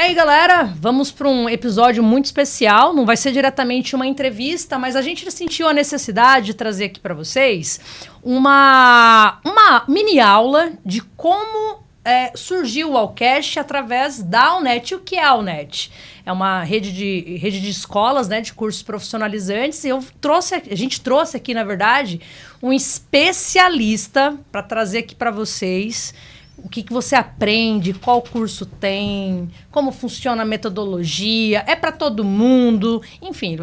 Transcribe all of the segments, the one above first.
aí, galera, vamos para um episódio muito especial. Não vai ser diretamente uma entrevista, mas a gente sentiu a necessidade de trazer aqui para vocês uma mini aula de como surgiu o Allcast através da Allnet. O que é a Allnet? É uma rede de escolas, né, de cursos profissionalizantes. E a gente trouxe aqui, na verdade, um especialista para trazer aqui para vocês o que você aprende, qual curso tem, como funciona a metodologia, é para todo mundo. Enfim, ele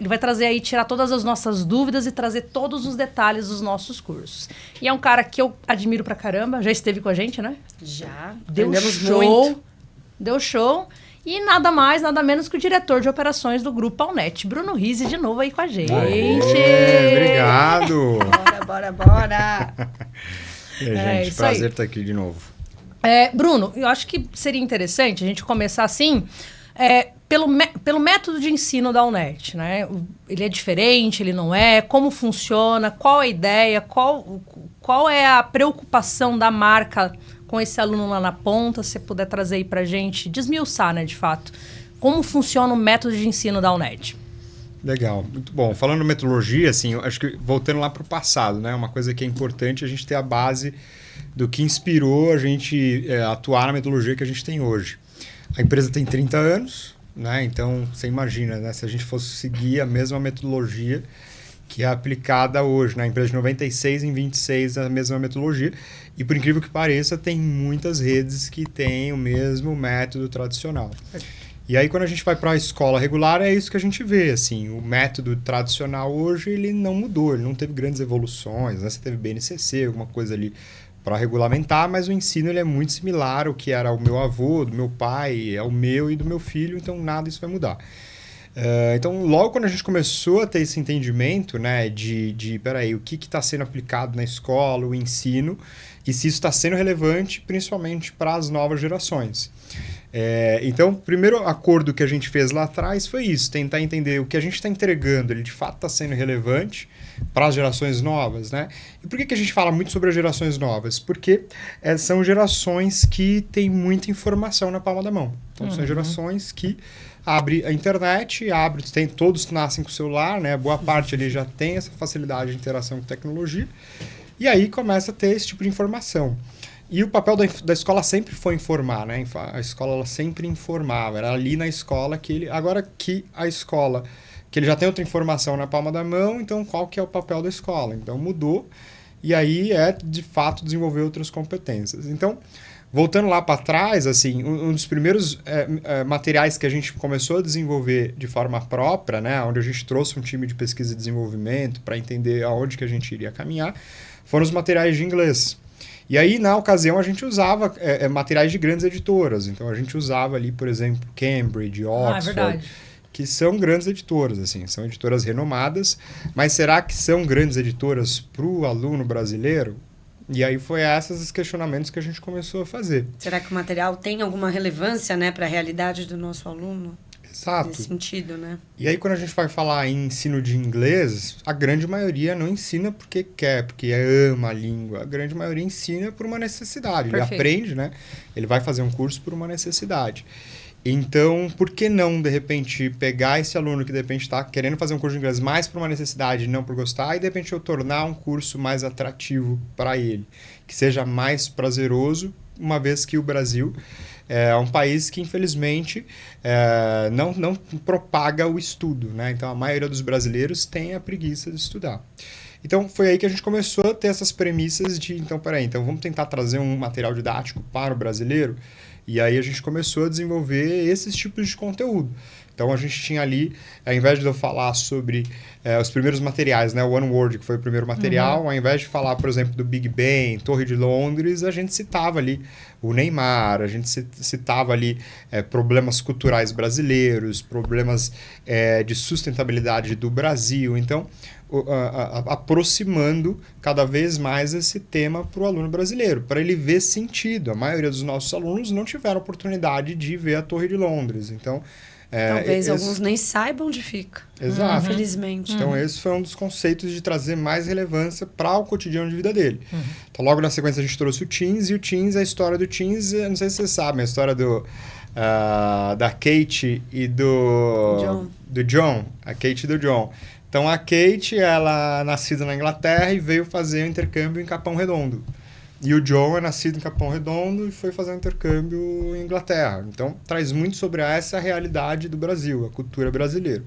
vai trazer aí, tirar todas as nossas dúvidas e trazer todos os detalhes dos nossos cursos. E é um cara que eu admiro pra caramba, já esteve com a gente, né? Já. Deu show. Deu show. E nada mais, nada menos que o diretor de operações do Grupo Allnet, Bruno Rizzi, de novo aí com a gente. Obrigado! Bora! E aí, gente, prazer estar aqui de novo. Bruno, eu acho que seria interessante a gente começar assim, pelo método de ensino da Allnet, né? Ele é diferente, ele não é? Como funciona? Qual a ideia? Qual é a preocupação da marca com esse aluno lá na ponta? Se você puder trazer aí pra gente, desmiuçar, né, de fato. Como funciona o método de ensino da Allnet? Legal, muito bom. Falando metodologia, assim, eu acho que voltando lá para o passado, né? Uma coisa que é importante a gente ter a base do que inspirou a gente atuar na metodologia que a gente tem hoje. A empresa tem 30 anos, né? Então, você imagina, né? Se a gente fosse seguir a mesma metodologia que é aplicada hoje, na empresa de 96 em 26 a mesma metodologia. E por incrível que pareça, tem muitas redes que têm o mesmo método tradicional. E aí, quando a gente vai para a escola regular, é isso que a gente vê, assim, o método tradicional hoje, ele não mudou, ele não teve grandes evoluções, né? Você teve BNCC, alguma coisa ali para regulamentar, mas o ensino ele é muito similar ao que era o meu avô, do meu pai, é o meu e do meu filho, então nada disso vai mudar. Então, logo quando a gente começou a ter esse entendimento, né, peraí, o que está sendo aplicado na escola, o ensino, e se isso está sendo relevante, principalmente para as novas gerações. Então, o primeiro acordo que a gente fez lá atrás foi isso, tentar entender o que a gente está entregando, ele de fato está sendo relevante para as gerações novas, né? E por que a gente fala muito sobre as gerações novas? Porque são gerações que têm muita informação na palma da mão. Então, são gerações que abre a internet, todos nascem com o celular, né? Boa parte ali já tem essa facilidade de interação com tecnologia, e aí começa a ter esse tipo de informação. E o papel da escola sempre foi informar, né? A escola ela sempre informava, era ali na escola agora que a escola, que ele já tem outra informação na palma da mão, então qual que é o papel da escola? Então mudou, e aí de fato desenvolver outras competências. Então, voltando lá para trás, assim, um dos primeiros materiais que a gente começou a desenvolver de forma própria, né, onde a gente trouxe um time de pesquisa e desenvolvimento para entender aonde que a gente iria caminhar, foram os materiais de inglês. E aí, na ocasião, a gente usava materiais de grandes editoras. Então, a gente usava ali, por exemplo, Cambridge, Oxford, que são grandes editoras, assim, são editoras renomadas. Mas será que são grandes editoras para o aluno brasileiro? E aí foi esses questionamentos que a gente começou a fazer. Será que o material tem alguma relevância, né, para a realidade do nosso aluno? Exato. Nesse sentido, né? E aí, quando a gente vai falar em ensino de inglês, a grande maioria não ensina porque quer, porque ama a língua. A grande maioria ensina por uma necessidade. Perfeito. Ele aprende, né? Ele vai fazer um curso por uma necessidade. Então, por que não, de repente, pegar esse aluno que, de repente, está querendo fazer um curso de inglês mais por uma necessidade e não por gostar, e, de repente, eu tornar um curso mais atrativo para ele, que seja mais prazeroso, uma vez que o Brasil é um país que, infelizmente, não propaga o estudo, né? Então, a maioria dos brasileiros tem a preguiça de estudar. Então, foi aí que a gente começou a ter essas premissas de, então vamos tentar trazer um material didático para o brasileiro. E aí a gente começou a desenvolver esses tipos de conteúdo. Então, a gente tinha ali, ao invés de eu falar sobre os primeiros materiais, né? O One World, que foi o primeiro material, ao invés de falar, por exemplo, do Big Ben, Torre de Londres, a gente citava ali o Neymar, a gente citava ali problemas culturais brasileiros, problemas de sustentabilidade do Brasil. Então, aproximando cada vez mais esse tema para o aluno brasileiro, para ele ver sentido. A maioria dos nossos alunos não tiveram oportunidade de ver a Torre de Londres. Então, talvez alguns nem saibam onde fica. Exato. Infelizmente. Então, esse foi um dos conceitos de trazer mais relevância para o cotidiano de vida dele. Então, logo na sequência, a gente trouxe o Teens, e o Teens, a história do Teens, não sei se vocês sabem, a história do da Kate e do John. A Kate e do John. Então, a Kate, ela é nascida na Inglaterra e veio fazer um intercâmbio em Capão Redondo. E o John é nascido em Capão Redondo e foi fazer um intercâmbio em Inglaterra. Então, traz muito sobre essa realidade do Brasil, a cultura brasileira.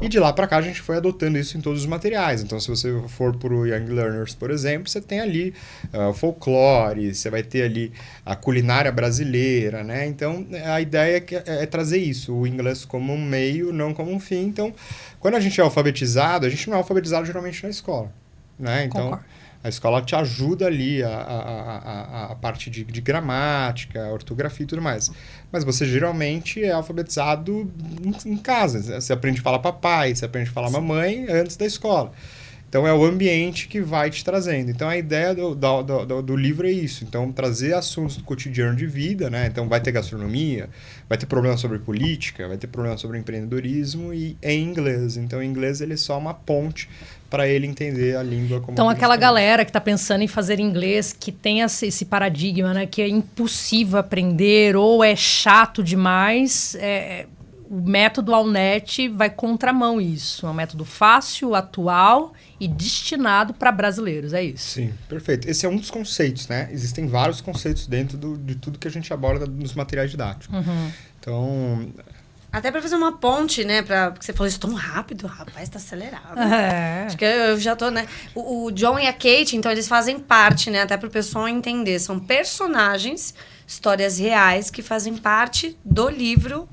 E de lá para cá a gente foi adotando isso em todos os materiais. Então, se você for para o Young Learners, por exemplo, você tem ali o folclore, você vai ter ali a culinária brasileira, né? Então, a ideia é trazer isso, o inglês como um meio, não como um fim. Então, quando a gente é alfabetizado, a gente não é alfabetizado geralmente na escola, né? Então, Concordo. a escola te ajuda ali a parte de gramática, ortografia e tudo mais. Mas você geralmente é alfabetizado em casa. Você aprende a falar papai, você aprende a falar mamãe antes da escola. Então, é o ambiente que vai te trazendo. Então, a ideia do livro é isso. Então, trazer assuntos do cotidiano de vida, né? Então, vai ter gastronomia, vai ter problema sobre política, vai ter problema sobre empreendedorismo e em inglês. Então, o inglês ele é só uma ponte para ele entender a língua como... Então, aquela galera que está pensando em fazer inglês, que tem esse paradigma, né? Que é impossível aprender ou é chato demais... O método Alnet vai contramão isso. É um método fácil, atual e destinado para brasileiros, é isso. Sim, perfeito. Esse é um dos conceitos, né? Existem vários conceitos dentro de tudo que a gente aborda nos materiais didáticos. Então... Até para fazer uma ponte, né? Porque você falou isso tão rápido, rapaz, tá acelerado. Acho que eu já tô, né? O John e a Kate, então, eles fazem parte, né? Até para o pessoal entender. São personagens, histórias reais que fazem parte do livro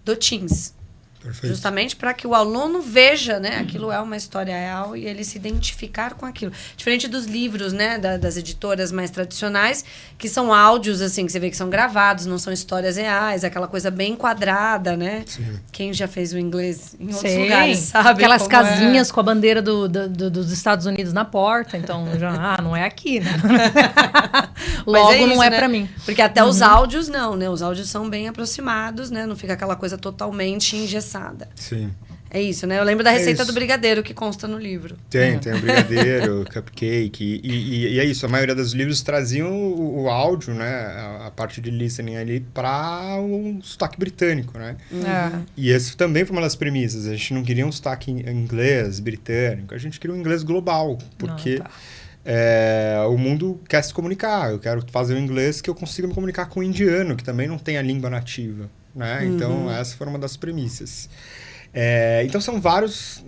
do Teens. Perfeito. Justamente para que o aluno veja, né? Aquilo é uma história real e ele se identificar com aquilo. Diferente dos livros, né? Das editoras mais tradicionais, que são áudios, assim, que você vê que são gravados, não são histórias reais, aquela coisa bem quadrada, né? Sim. Quem já fez o inglês em outros Sei. lugares sabe Aquelas como casinhas com a bandeira dos Estados Unidos na porta. Então, não é aqui, né? Logo, isso, não é né? para mim. Porque até os áudios, não, né? Os áudios são bem aproximados, né? Não fica aquela coisa totalmente engessada. Sim. É isso, né? Eu lembro da receita isso. do brigadeiro que consta no livro. Tem o brigadeiro, cupcake, e é isso. A maioria dos livros traziam o áudio, né? A parte de listening ali para um sotaque britânico, né? E esse também foi uma das premissas. A gente não queria um sotaque em inglês, britânico. A gente queria um inglês global, porque... o mundo quer se comunicar. Eu quero fazer um inglês que eu consiga me comunicar com o indiano, que também não tem a língua nativa, né? Então, essa foi uma das premissas. Então, são várias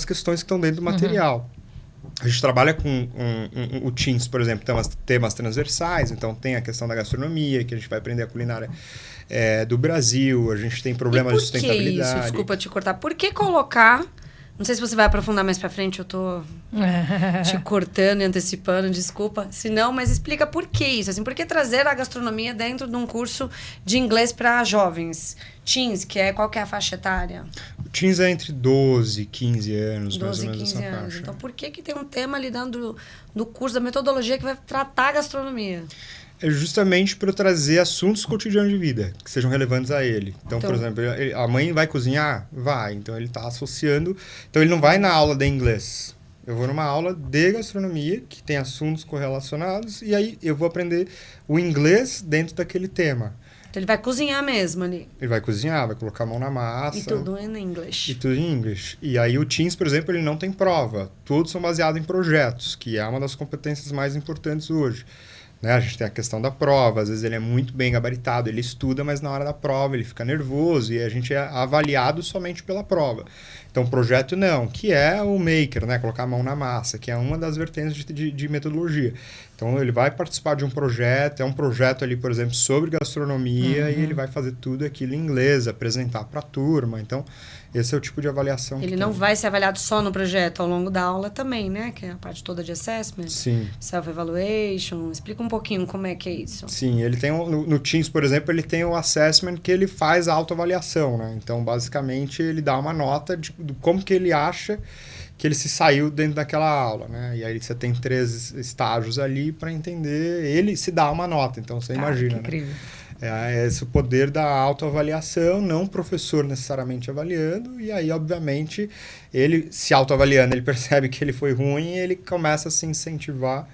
questões que estão dentro do material. A gente trabalha com o Teens, por exemplo, temas transversais. Então, tem a questão da gastronomia, que a gente vai aprender a culinária do Brasil. A gente tem problemas de sustentabilidade. Por que isso? Desculpa te cortar. Por que colocar... Não sei se você vai aprofundar mais pra frente, eu tô te cortando e antecipando, desculpa. Se não, mas explica por que isso. Assim, por que trazer a gastronomia dentro de um curso de inglês para jovens? Teens, qual que é a faixa etária? O Teens é entre 12 e 15 anos, 12, mais ou menos 15 essa anos. faixa. Então, por que tem um tema ali dentro do curso da metodologia que vai tratar a gastronomia? É justamente para trazer assuntos cotidianos de vida que sejam relevantes a ele. Então, por exemplo, a mãe vai cozinhar? Vai. Então, ele está associando... Então, ele não vai na aula de inglês. Eu vou numa aula de gastronomia, que tem assuntos correlacionados, e aí eu vou aprender o inglês dentro daquele tema. Então, ele vai cozinhar mesmo ali. Ele vai cozinhar, vai colocar a mão na massa. E tudo em inglês. E tudo em inglês. E aí o Teens, por exemplo, ele não tem prova. Todos são baseados em projetos, que é uma das competências mais importantes hoje. Né? A gente tem a questão da prova, às vezes ele é muito bem gabaritado, ele estuda, mas na hora da prova ele fica nervoso e a gente é avaliado somente pela prova. Então, projeto não, que é o maker, né? Colocar a mão na massa, que é uma das vertentes de metodologia. Então, ele vai participar de um projeto, é um projeto ali, por exemplo, sobre gastronomia, e ele vai fazer tudo aquilo em inglês, apresentar para a turma. Então, esse é o tipo de avaliação. Ele não vai ser avaliado só no projeto, ao longo da aula também, né? Que é a parte toda de assessment. Sim. Self-evaluation. Explica um pouquinho como é que é isso. Sim, ele tem no Teens, por exemplo, ele tem o assessment que ele faz a autoavaliação, né? Então, basicamente, ele dá uma nota de como que ele acha que ele se saiu dentro daquela aula, né? E aí você tem 3 estágios ali para entender, ele se dá uma nota, então você imagina, que incrível. Né? É esse o poder da autoavaliação, não o professor necessariamente avaliando, e aí, obviamente, ele se autoavaliando, ele percebe que ele foi ruim e ele começa a se incentivar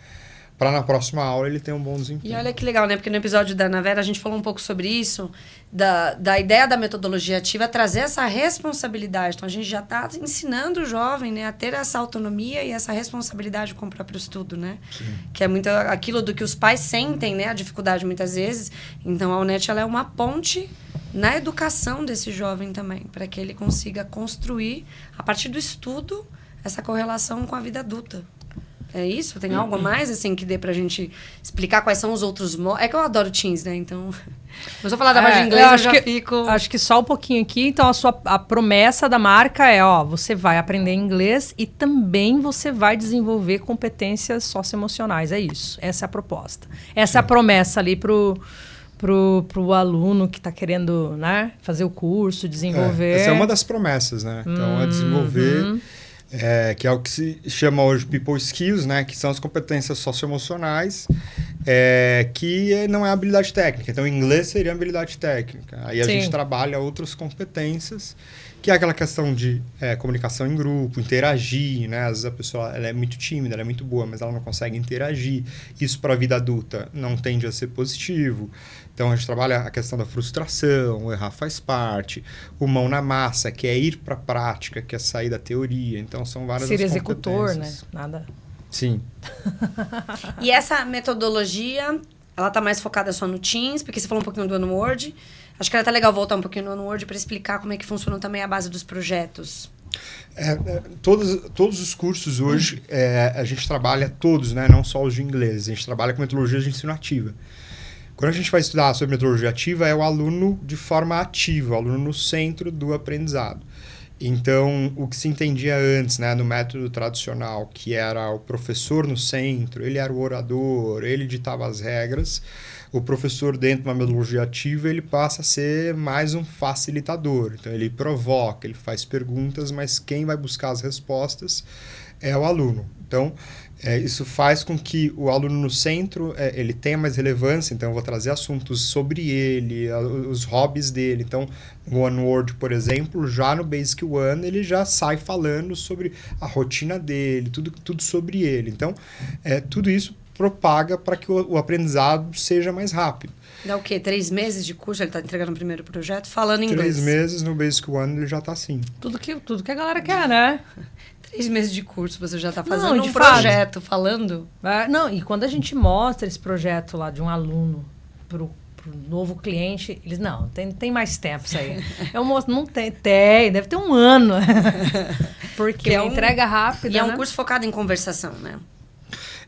para na próxima aula ele ter um bom desempenho. E olha que legal, né? Porque no episódio da Ana Vera a gente falou um pouco sobre isso, da ideia da metodologia ativa, trazer essa responsabilidade. Então a gente já está ensinando o jovem, né, a ter essa autonomia e essa responsabilidade com o próprio estudo, né? Sim. Que é muito aquilo do que os pais sentem, né? A dificuldade muitas vezes. Então a UNET ela é uma ponte na educação desse jovem também, para que ele consiga construir, a partir do estudo, essa correlação com a vida adulta. É isso? Tem algo a mais, assim, que dê pra gente explicar quais são os outros modos? É que eu adoro Teens, né? Então, se eu falar da parte de inglês, eu já fico... Acho que só um pouquinho aqui. Então, a promessa da marca é, você vai aprender inglês e também você vai desenvolver competências socioemocionais. É isso. Essa é a proposta. Essa é a promessa ali pro aluno que está querendo, né, fazer o curso, desenvolver. Essa é uma das promessas, né? Então, é desenvolver... que é o que se chama hoje People Skills, né? Que são as competências socioemocionais, que não é habilidade técnica. Então, inglês seria habilidade técnica. Aí a gente trabalha outras competências, que é aquela questão de comunicação em grupo, interagir, né? Às vezes a pessoa ela é muito tímida, ela é muito boa, mas ela não consegue interagir. Isso para a vida adulta não tende a ser positivo. Então, a gente trabalha a questão da frustração, o errar faz parte, o mão na massa, que é ir para a prática, que é sair da teoria. Então, são várias ser executor, né? Nada. Sim. E essa metodologia, ela tá mais focada só no Teens, porque você falou um pouquinho do Onward. Acho que era até legal voltar um pouquinho no Onward para explicar como é que funciona também a base dos projetos. Todos os cursos hoje, a gente trabalha todos, né? Não só os de inglês. A gente trabalha com metodologia de ensino ativa. Quando a gente vai estudar sobre metodologia ativa, é o aluno de forma ativa, o aluno no centro do aprendizado. Então, o que se entendia antes, né, no método tradicional, que era o professor no centro, ele era o orador, ele ditava as regras, o professor dentro de uma metodologia ativa, ele passa a ser mais um facilitador. Então, ele provoca, ele faz perguntas, mas quem vai buscar as respostas é o aluno. Então, isso faz com que o aluno no centro ele tenha mais relevância. Então, eu vou trazer assuntos sobre ele, os hobbies dele. Então, no Onward, por exemplo, já no Basic One, ele já sai falando sobre a rotina dele, tudo sobre ele. Então, tudo isso propaga para que o aprendizado seja mais rápido. Dá o quê? 3 meses de curso? Ele está entregando o primeiro projeto falando inglês. 3 meses no Basic One, ele já está assim. Tudo que a galera quer, né? 3 meses de curso, você já está fazendo um projeto, falando? Não, e quando a gente mostra esse projeto lá de um aluno pro novo cliente, eles, não tem mais tempo isso aí. Eu mostro, não tem, deve ter 1 ano. Porque é entrega rápida, e é um curso focado em conversação, né?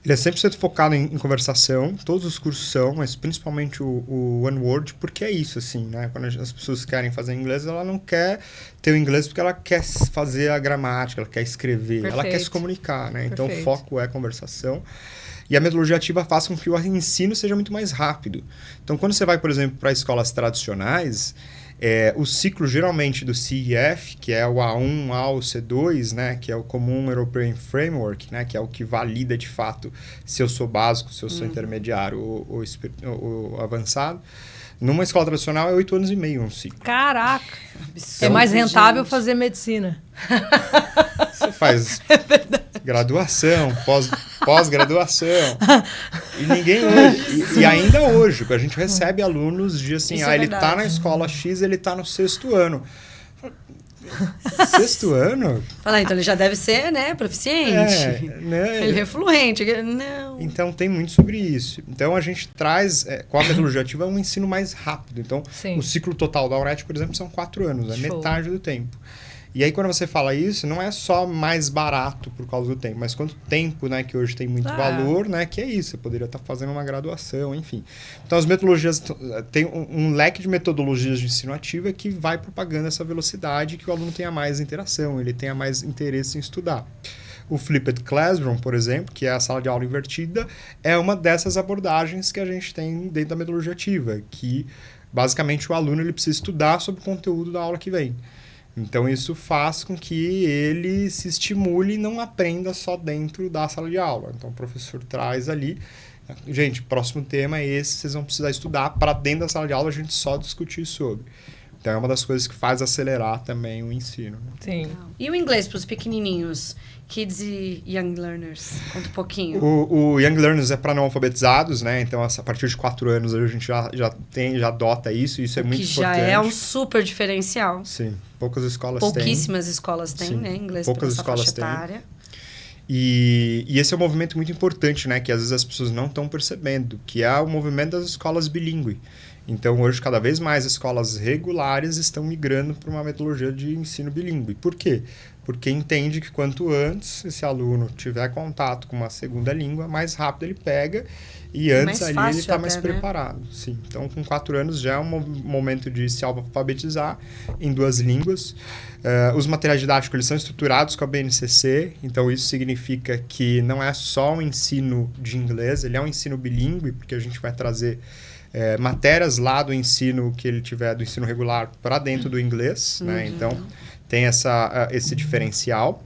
Ele é 100% focado em conversação, todos os cursos são, mas principalmente o Onward, porque é isso, assim, né? Quando as pessoas querem fazer inglês, ela não quer ter o inglês porque ela quer fazer a gramática, ela quer escrever, ela quer se comunicar, né? Então, o foco é conversação. E a metodologia ativa faz com que o ensino seja muito mais rápido. Então, quando você vai, por exemplo, para escolas tradicionais, o ciclo geralmente do CEF, que é o A1, A1, C2, né, que é o Common European Framework, né, que é o que valida de fato se eu sou básico, se eu sou intermediário ou avançado. Numa escola tradicional é 8 anos e meio um ciclo. Caraca! É mais rentável fazer medicina. Você faz graduação, pós-graduação. E ninguém hoje. E ainda hoje, a gente recebe alunos de assim, ele está na escola X, ele está no 6º ano. 6º ano? Fala, então ele já deve ser, né, proficiente. Né? Ele é fluente. Não. Então, tem muito sobre isso. Então, a gente traz, com a metodologia ativa, um ensino mais rápido. Então, o ciclo total da UNET, por exemplo, são 4 anos. É metade do tempo. E aí, quando você fala isso, não é só mais barato por causa do tempo, mas quanto tempo, né, que hoje tem muito valor, né, que é isso. Você poderia estar fazendo uma graduação, enfim. Então, as metodologias... Tem um leque de metodologias de ensino ativo que vai propagando essa velocidade, que o aluno tenha mais interação, ele tenha mais interesse em estudar. O Flipped Classroom, por exemplo, que é a sala de aula invertida, é uma dessas abordagens que a gente tem dentro da metodologia ativa, que, basicamente, o aluno ele precisa estudar sobre o conteúdo da aula que vem. Então, isso faz com que ele se estimule e não aprenda só dentro da sala de aula. Então, o professor traz ali, gente, próximo tema é esse, vocês vão precisar estudar para dentro da sala de aula a gente só discutir sobre. Então, é uma das coisas que faz acelerar também o ensino. Né? Sim. E o inglês para os pequenininhos? Kids e Young Learners? Conta um pouquinho. O Young Learners é para não alfabetizados, né? Então, a partir de 4 anos, a gente já adota isso. Isso é muito importante. Que já é um super diferencial. Sim. Poucas escolas têm. Pouquíssimas escolas têm, né? Inglês poucas escolas têm. E esse é um movimento muito importante, né? Que às vezes as pessoas não estão percebendo, que é o movimento das escolas bilíngue. Então, hoje, cada vez mais escolas regulares estão migrando para uma metodologia de ensino bilíngue. Por quê? Porque entende que quanto antes esse aluno tiver contato com uma segunda língua, mais rápido ele pega e antes ali ele está mais preparado. Sim. Então, com 4 anos já é um momento de se alfabetizar em 2 línguas. Os materiais didáticos eles são estruturados com a BNCC, então isso significa que não é só um ensino de inglês, ele é um ensino bilíngue, porque a gente vai trazer matérias lá do ensino que ele tiver do ensino regular para dentro do inglês, né? Então, tem esse diferencial.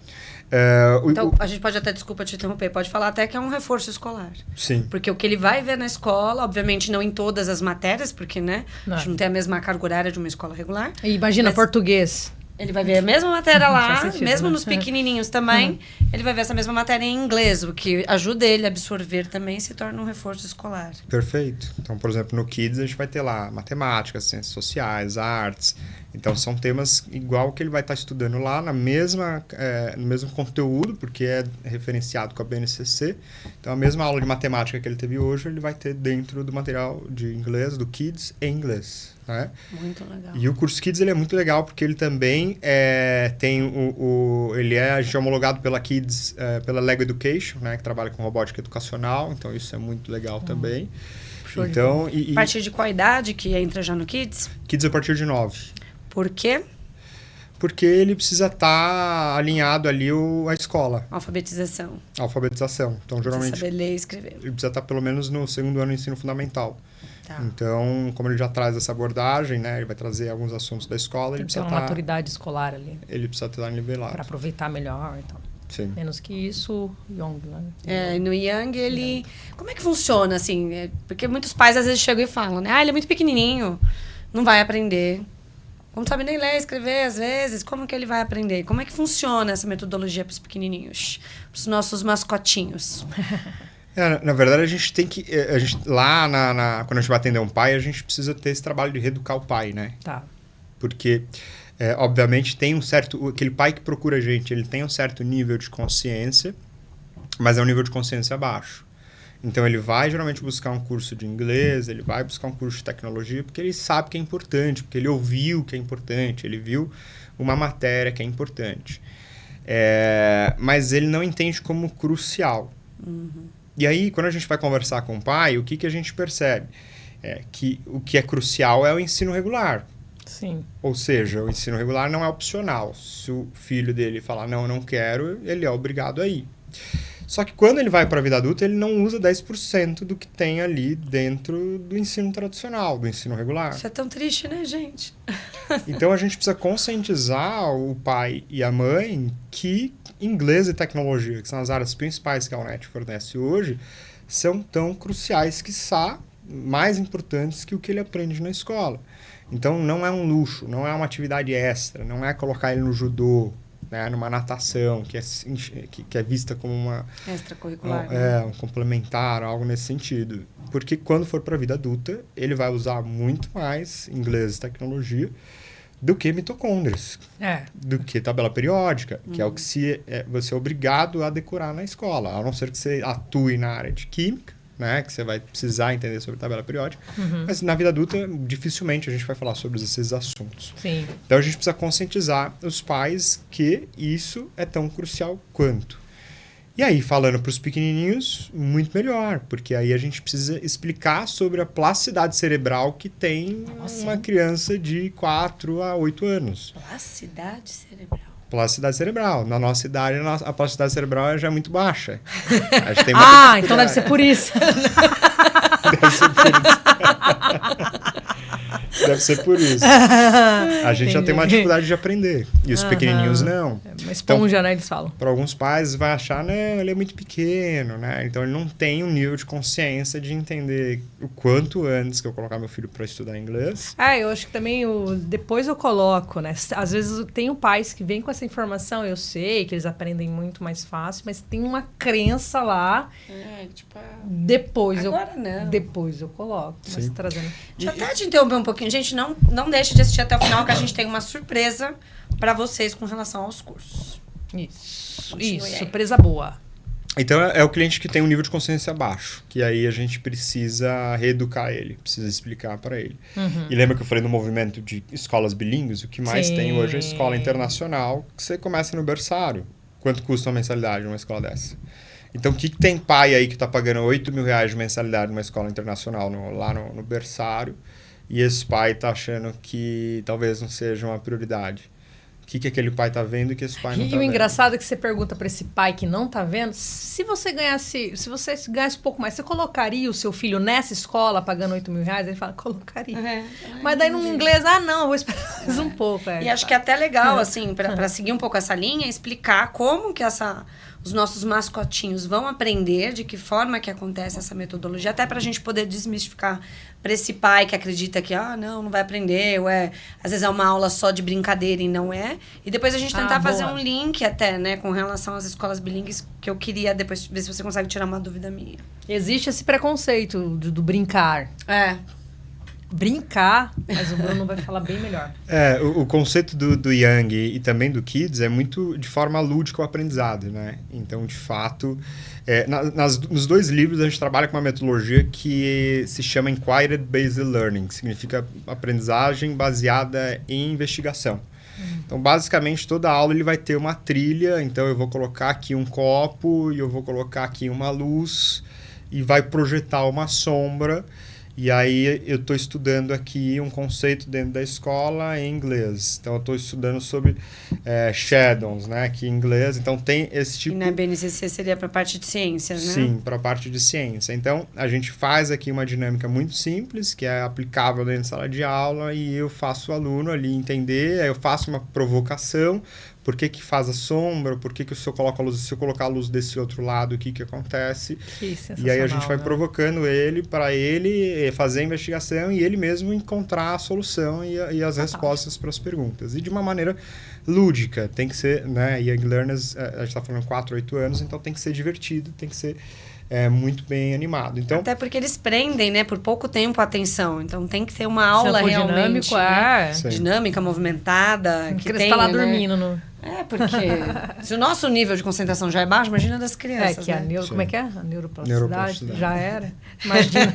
Então, a gente pode até, desculpa te interromper, pode falar até que é um reforço escolar. Sim. Porque o que ele vai ver na escola, obviamente não em todas as matérias, porque, né, a gente não tem a mesma carga horária de uma escola regular. E imagina, português. Ele vai ver a mesma matéria lá, sentido, mesmo né? nos pequenininhos também, ele vai ver essa mesma matéria em inglês, o que ajuda ele a absorver também e se torna um reforço escolar. Perfeito. Então, por exemplo, no Kids a gente vai ter lá matemática, ciências sociais, artes. Então, são temas igual que ele vai estar estudando lá no mesmo conteúdo, porque é referenciado com a BNCC. Então, a mesma aula de matemática que ele teve hoje, ele vai ter dentro do material de inglês, do Kids, em inglês. Né? Muito legal. E o curso Kids ele é muito legal porque ele também tem ele é homologado pela Kids, pela Lego Education, né, que trabalha com robótica educacional, então isso é muito legal também. Então, a partir de qual idade que entra já no Kids? Kids a partir de 9. Por quê? Porque ele precisa estar alinhado ali a escola. Alfabetização. Então, geralmente... Precisa saber ler e escrever. Ele precisa estar pelo menos no 2º ano do ensino fundamental. Tá. Então, como ele já traz essa abordagem, né, ele vai trazer alguns assuntos da escola, ele precisa ter uma maturidade escolar ali. Ele precisa estar nivelado. Para aproveitar melhor, então. Sim. Menos que isso, Young, né? No Young, ele... Como é que funciona, assim? Porque muitos pais, às vezes, chegam e falam, né? Ele é muito pequenininho, não vai aprender. Não sabe nem ler, escrever, às vezes. Como que ele vai aprender? Como é que funciona essa metodologia para os pequenininhos? Para os nossos mascotinhos? Na verdade, a gente tem que... lá, quando a gente vai atender um pai, a gente precisa ter esse trabalho de reeducar o pai, né? Tá. Porque, obviamente, tem um certo... Aquele pai que procura a gente, ele tem um certo nível de consciência, mas é um nível de consciência baixo. Então, ele vai geralmente buscar um curso de inglês, ele vai buscar um curso de tecnologia, porque ele sabe que é importante, porque ele ouviu que é importante, ele viu uma matéria que é importante. Mas ele não entende como crucial. E aí, quando a gente vai conversar com o pai, o que a gente percebe? Que o que é crucial é o ensino regular. Sim. Ou seja, o ensino regular não é opcional. Se o filho dele falar, não, eu não quero, ele é obrigado a ir. Só que quando ele vai para a vida adulta, ele não usa 10% do que tem ali dentro do ensino tradicional, do ensino regular. Isso é tão triste, né, gente? Então, a gente precisa conscientizar o pai e a mãe que inglês e tecnologia, que são as áreas principais que a UNET fornece hoje, são tão cruciais, quiçá mais importantes que o que ele aprende na escola. Então, não é um luxo, não é uma atividade extra, não é colocar ele no judô, né, numa natação, que é vista como uma... extracurricular. Um complementar, algo nesse sentido. Porque quando for para a vida adulta, ele vai usar muito mais inglês e tecnologia do que mitocôndrias, do que tabela periódica, que é o que você é obrigado a decorar na escola, a não ser que você atue na área de química, né, que você vai precisar entender sobre tabela periódica, mas na vida adulta dificilmente a gente vai falar sobre esses assuntos. Sim. Então a gente precisa conscientizar os pais que isso é tão crucial quanto. E aí, falando para os pequenininhos, muito melhor, porque aí a gente precisa explicar sobre a plasticidade cerebral que tem uma criança de 4 a 8 anos. Plasticidade cerebral. Plasticidade cerebral. Na nossa idade, a plasticidade cerebral já é muito baixa. A gente tem então deve ser por isso. Deve ser por isso. Deve ser por isso. A gente já tem uma dificuldade de aprender. E os pequenininhos não. É uma esponja, então, né? Eles falam. Para alguns pais vai achar, não, ele é muito pequeno, né? Então ele não tem um nível de consciência de entender o quanto antes que eu colocar meu filho para estudar inglês. Eu acho que também depois eu coloco, né? Às vezes eu tenho pais que vêm com essa informação, eu sei que eles aprendem muito mais fácil, mas tem uma crença lá. Depois depois eu coloco. Mas trazendo. Deixa eu até te interromper um pouquinho. Gente, não deixe de assistir até o final, que a gente tem uma surpresa para vocês com relação aos cursos. Isso, surpresa boa. Então, é o cliente que tem um nível de consciência baixo, que aí a gente precisa reeducar ele, precisa explicar para ele. E lembra que eu falei no movimento de escolas bilíngues? O que mais tem hoje é a escola internacional, que você começa no berçário. Quanto custa uma mensalidade numa escola dessa? Então, o que tem pai aí que está pagando R$8.000 de mensalidade numa escola internacional lá no berçário, e esse pai está achando que talvez não seja uma prioridade? O que aquele pai está vendo e que esse pai não está vendo? E o engraçado é que você pergunta para esse pai que não está vendo, se você ganhasse um pouco mais, você colocaria o seu filho nessa escola pagando R$8.000? Ele fala, colocaria. Mas daí no inglês, não, vou esperar mais um pouco. E acho que é até legal, assim, para seguir um pouco essa linha, explicar como que os nossos mascotinhos vão aprender, de que forma que acontece essa metodologia, até para a gente poder desmistificar para esse pai que acredita que, não vai aprender, ou às vezes é uma aula só de brincadeira e não é. E depois a gente tentar fazer um link até, né, com relação às escolas bilíngues, que eu queria depois ver se você consegue tirar uma dúvida minha. Existe esse preconceito do brincar. Brincar, mas o Bruno vai falar bem melhor. O conceito do Young e também do Kids é muito de forma lúdica o aprendizado, né? Então, de fato, nos dois livros a gente trabalha com uma metodologia que se chama Inquiry Based Learning, que significa aprendizagem baseada em investigação. Então, basicamente, toda aula ele vai ter uma trilha, então eu vou colocar aqui um copo e eu vou colocar aqui uma luz e vai projetar uma sombra. E aí eu estou estudando aqui um conceito dentro da escola em inglês. Então eu estou estudando sobre shadows, né? Que em inglês, então tem esse tipo... E na BNCC seria para a parte de ciências, né? Sim, para a parte de ciência. Então a gente faz aqui uma dinâmica muito simples, que é aplicável dentro da sala de aula, e eu faço o aluno ali entender, aí eu faço uma provocação. Por que faz a sombra? Por que se eu coloco a luz, se eu colocar a luz desse outro lado, o que acontece? E aí a gente vai provocando ele para ele fazer a investigação e ele mesmo encontrar a solução e as respostas para as perguntas. E de uma maneira lúdica, tem que ser, né? Young Learners, a gente está falando 4, 8 anos, então tem que ser divertido, tem que ser muito bem animado. Então, até porque eles prendem, né, por pouco tempo a atenção. Então tem que ter uma aula realmente dinâmico, né? Dinâmica, movimentada. Que está lá dormindo no... Porque se o nosso nível de concentração já é baixo, imagina das crianças. Como é que é? A neuroplasticidade já era. Imagina.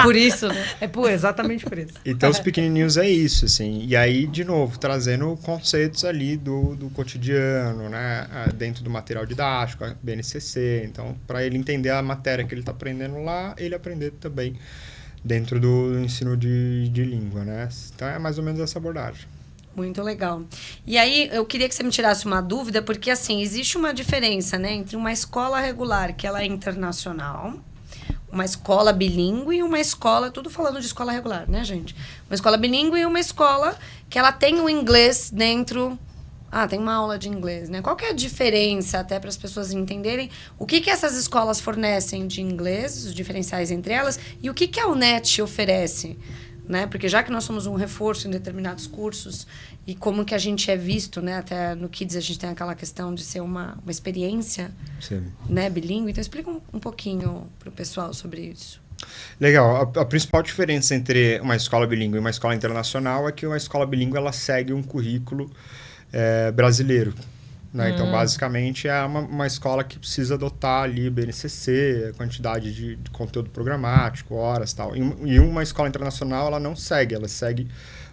Por isso, né? Exatamente por isso. Então, os pequenininhos é isso, assim. E aí, de novo, trazendo conceitos ali do cotidiano, né? Dentro do material didático, a BNCC. Então, para ele entender a matéria que ele está aprendendo lá, ele aprender também dentro do ensino de língua, né? Então, é mais ou menos essa abordagem. Muito legal. E aí, eu queria que você me tirasse uma dúvida, porque, assim, existe uma diferença, né, entre uma escola regular, que ela é internacional, uma escola bilíngue e uma escola, tudo falando de escola regular, né, gente? Uma escola bilíngue e uma escola que ela tem o inglês dentro... tem uma aula de inglês, né? Qual que é a diferença, até para as pessoas entenderem, o que essas escolas fornecem de inglês, os diferenciais entre elas, e o que a UNET oferece? Né? Porque já que nós somos um reforço em determinados cursos e como que a gente é visto, né? Até no Kids a gente tem aquela questão de ser uma experiência, né? Bilíngue. Então, explica um pouquinho para o pessoal sobre isso. Legal. A principal diferença entre uma escola bilíngue e uma escola internacional é que uma escola bilíngue ela segue um currículo brasileiro. Né? Então, basicamente, é uma escola que precisa adotar ali BNCC, a quantidade de conteúdo programático, horas e tal. E uma escola internacional, ela não segue, ela segue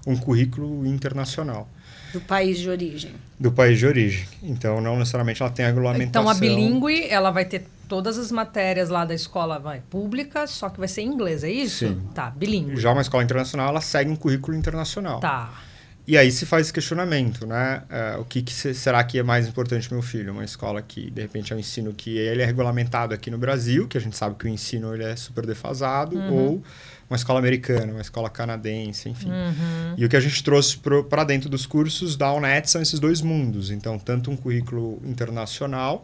um currículo internacional. Do país de origem. Do país de origem. Então, não necessariamente ela tem a regulamentação. Então, a bilíngue, ela vai ter todas as matérias lá da escola pública, só que vai ser em inglês, é isso? Sim. Tá, bilíngue. Já uma escola internacional, ela segue um currículo internacional. Tá. E aí se faz esse questionamento, né? O que será que é mais importante para o meu filho? Uma escola que, de repente, é um ensino que ele é regulamentado aqui no Brasil, que a gente sabe que o ensino ele é super defasado, ou uma escola americana, uma escola canadense, enfim. E o que a gente trouxe para dentro dos cursos da UNET são esses dois mundos. Então, tanto um currículo internacional,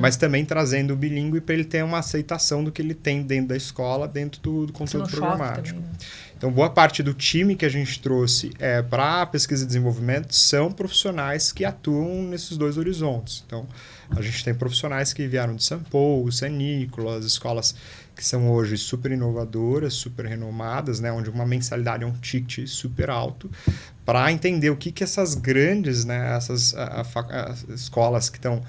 mas também trazendo o bilíngue para ele ter uma aceitação do que ele tem dentro da escola, dentro do conteúdo programático. Também, né? Então, boa parte do time que a gente trouxe para pesquisa e desenvolvimento são profissionais que atuam nesses dois horizontes. Então, a gente tem profissionais que vieram de São Paulo, San Nicolas, escolas que são hoje super inovadoras, super renomadas, né, onde uma mensalidade é um ticket super alto, para entender o que essas grandes, né, essas escolas que estão,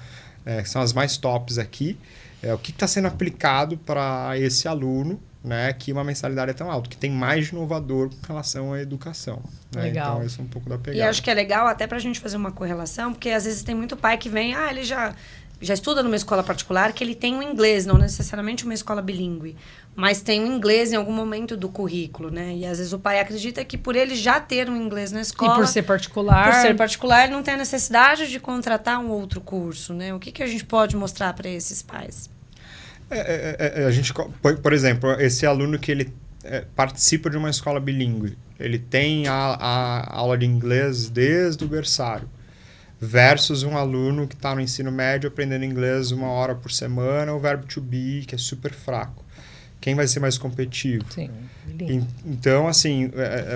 que são as mais tops aqui, o que está sendo aplicado para esse aluno, né, que uma mensalidade é tão alta, que tem mais de inovador com relação à educação. Né? Legal. Então, isso é um pouco da pegada. E acho que é legal até para a gente fazer uma correlação, porque às vezes tem muito pai que vem, ele já estuda numa escola particular, que ele tem um inglês, não necessariamente uma escola bilíngue, mas tem um inglês em algum momento do currículo, né? E às vezes o pai acredita que por ele já ter um inglês na escola... E por ser particular... ele não tem a necessidade de contratar um outro curso, né? O que a gente pode mostrar para esses pais? A gente, por exemplo, esse aluno que ele participa de uma escola bilíngue, ele tem a aula de inglês desde o berçário, versus um aluno que está no ensino médio aprendendo inglês 1 hora por semana, o verbo to be, que é super fraco. Quem vai ser mais competitivo? Sim, então, assim,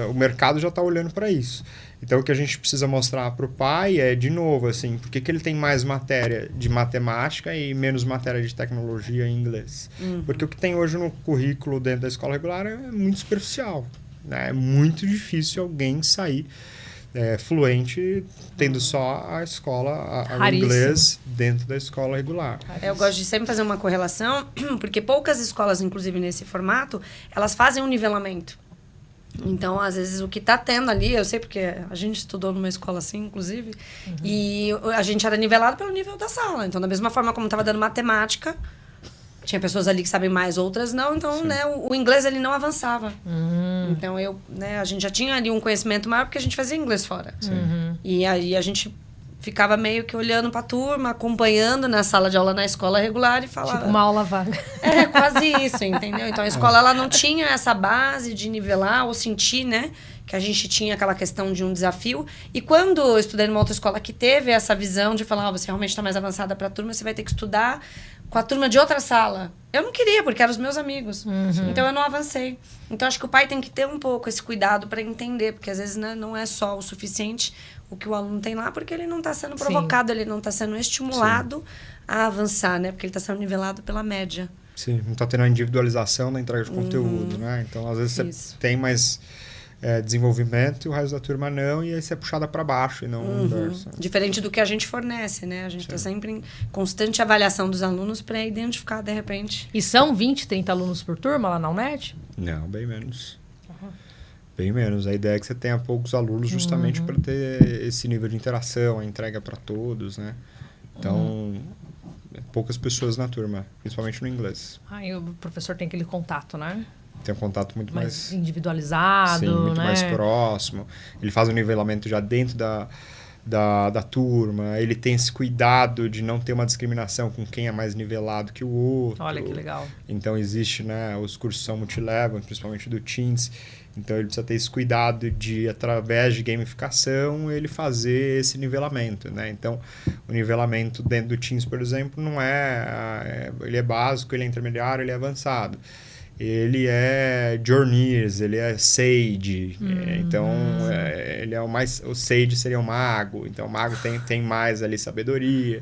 o mercado já está olhando para isso. Então, o que a gente precisa mostrar para o pai é, de novo, assim, por que ele tem mais matéria de matemática e menos matéria de tecnologia em inglês? Porque o que tem hoje no currículo dentro da escola regular é muito superficial. Né? É muito difícil alguém sair fluente tendo só a escola, o inglês dentro da escola regular. Eu gosto de sempre fazer uma correlação, porque poucas escolas, inclusive nesse formato, elas fazem um nivelamento. Então, às vezes, o que está tendo ali, eu sei porque a gente estudou numa escola assim, inclusive, e a gente era nivelado pelo nível da sala. Então, da mesma forma como estava dando matemática, tinha pessoas ali que sabem mais, outras não. Então, né, o inglês, ele não avançava. Então, a gente já tinha ali um conhecimento maior porque a gente fazia inglês fora. E aí, a gente ficava meio que olhando para a turma, acompanhando na sala de aula na escola regular e falava... Tipo uma aula vaga. Quase isso, entendeu? Então, a escola ela não tinha essa base de nivelar ou sentir, né? Que a gente tinha aquela questão de um desafio. E quando eu estudei numa outra escola que teve essa visão de falar, você realmente está mais avançada para a turma, você vai ter que estudar com a turma de outra sala. Eu não queria, porque eram os meus amigos. Então, eu não avancei. Então, acho que o pai tem que ter um pouco esse cuidado para entender, porque às vezes, né, não é só o suficiente o que o aluno tem lá, porque ele não está sendo provocado, ele não está sendo estimulado a avançar, né? Porque ele está sendo nivelado pela média. Sim, não está tendo a individualização na entrega de conteúdo, né? Então, às vezes, você tem mais desenvolvimento e o resto da turma não, e aí você é puxada para baixo e não o inverso. Diferente do que a gente fornece, né? A gente está sempre em constante avaliação dos alunos para identificar, de repente... E são 20, 30 alunos por turma lá na UNET? Não, bem menos. Bem menos. A ideia é que você tenha poucos alunos justamente para ter esse nível de interação, a entrega para todos, né? Então, poucas pessoas na turma, principalmente no inglês. E o professor tem aquele contato, né? Tem um contato muito mais individualizado, sim, muito né? mais próximo. Ele faz um nivelamento já dentro da turma. Ele tem esse cuidado de não ter uma discriminação com quem é mais nivelado que o outro. Olha que legal. Então, existe, né? Os cursos são multilevel, principalmente do Teens. Então, ele precisa ter esse cuidado de, através de gamificação, ele fazer esse nivelamento, né? Então, o nivelamento dentro do Teens, por exemplo, não ele é básico, ele é intermediário, ele é avançado. Ele é Journeys, ele é Sage. Então, ele é o mais... O Sage seria o mago. Então, o mago tem mais ali sabedoria.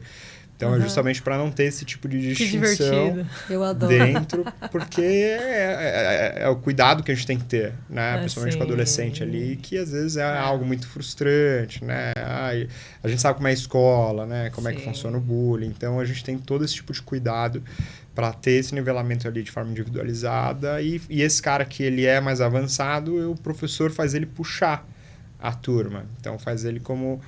Então, é justamente para não ter esse tipo de distinção Eu adoro. dentro, porque é o cuidado que a gente tem que ter, né? Principalmente com o adolescente ali, que às vezes é algo muito frustrante, né? A gente sabe como é a escola, né? Como é que funciona o bullying. Então, a gente tem todo esse tipo de cuidado para ter esse nivelamento ali de forma individualizada. E esse cara que ele é mais avançado, o professor faz ele puxar a turma. Então, faz ele como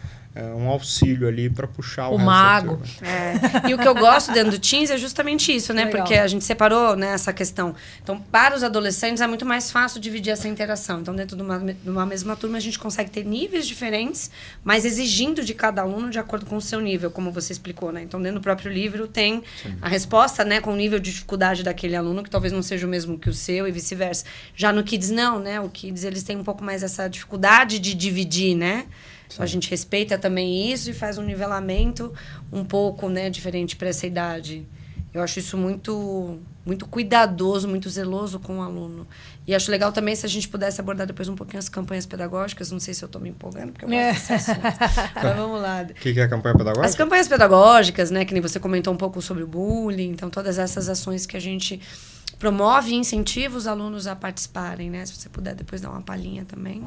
um auxílio ali para puxar o O resto mago. da turma. E o que eu gosto dentro do Teens é justamente isso, né? Legal. Porque a gente separou, né, essa questão. Então, para os adolescentes é muito mais fácil dividir essa interação. Então, dentro de uma mesma turma, a gente consegue ter níveis diferentes, mas exigindo de cada aluno de acordo com o seu nível, como você explicou, né? Então, dentro do próprio livro tem a resposta, né, com o nível de dificuldade daquele aluno, que talvez não seja o mesmo que o seu e vice-versa. Já no Kids, não, né? O Kids, eles têm um pouco mais essa dificuldade de dividir, né? Então, a gente respeita também isso e faz um nivelamento um pouco, né, diferente para essa idade. Eu acho isso muito, muito cuidadoso, muito zeloso com o aluno. E acho legal também se a gente pudesse abordar depois um pouquinho as campanhas pedagógicas. Não sei se eu estou me empolgando, porque eu gosto desse assunto. Mas vamos lá. O que é a campanha pedagógica? As campanhas pedagógicas, né, que nem você comentou um pouco sobre o bullying. Então, todas essas ações que a gente promove e incentiva os alunos a participarem, né? Se você puder depois dar uma palhinha também.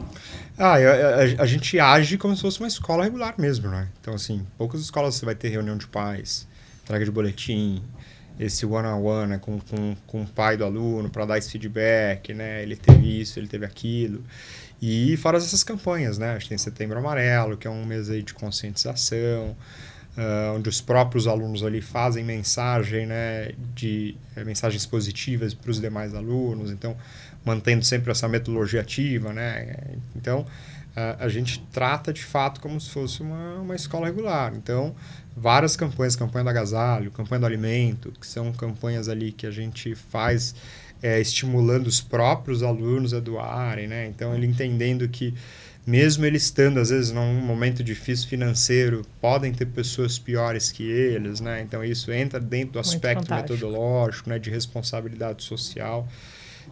A gente age como se fosse uma escola regular mesmo, né? Então, assim, poucas escolas você vai ter reunião de pais, entrega de boletim, esse one-on-one, né, com o pai do aluno para dar esse feedback, né? Ele teve isso, ele teve aquilo. E fora essas campanhas, né? A gente tem Setembro Amarelo, que é um mês aí de conscientização, onde os próprios alunos ali fazem mensagem, né, mensagens positivas para os demais alunos, então mantendo sempre essa metodologia ativa, né? Então a gente trata de fato como se fosse uma escola regular. Então várias campanhas, campanha do agasalho, campanha do alimento, que são campanhas ali que a gente faz estimulando os próprios alunos a doarem, né? Então ele entendendo que mesmo ele estando, às vezes, num momento difícil financeiro, podem ter pessoas piores que eles, né? Então, isso entra dentro do aspecto metodológico, né? De responsabilidade social.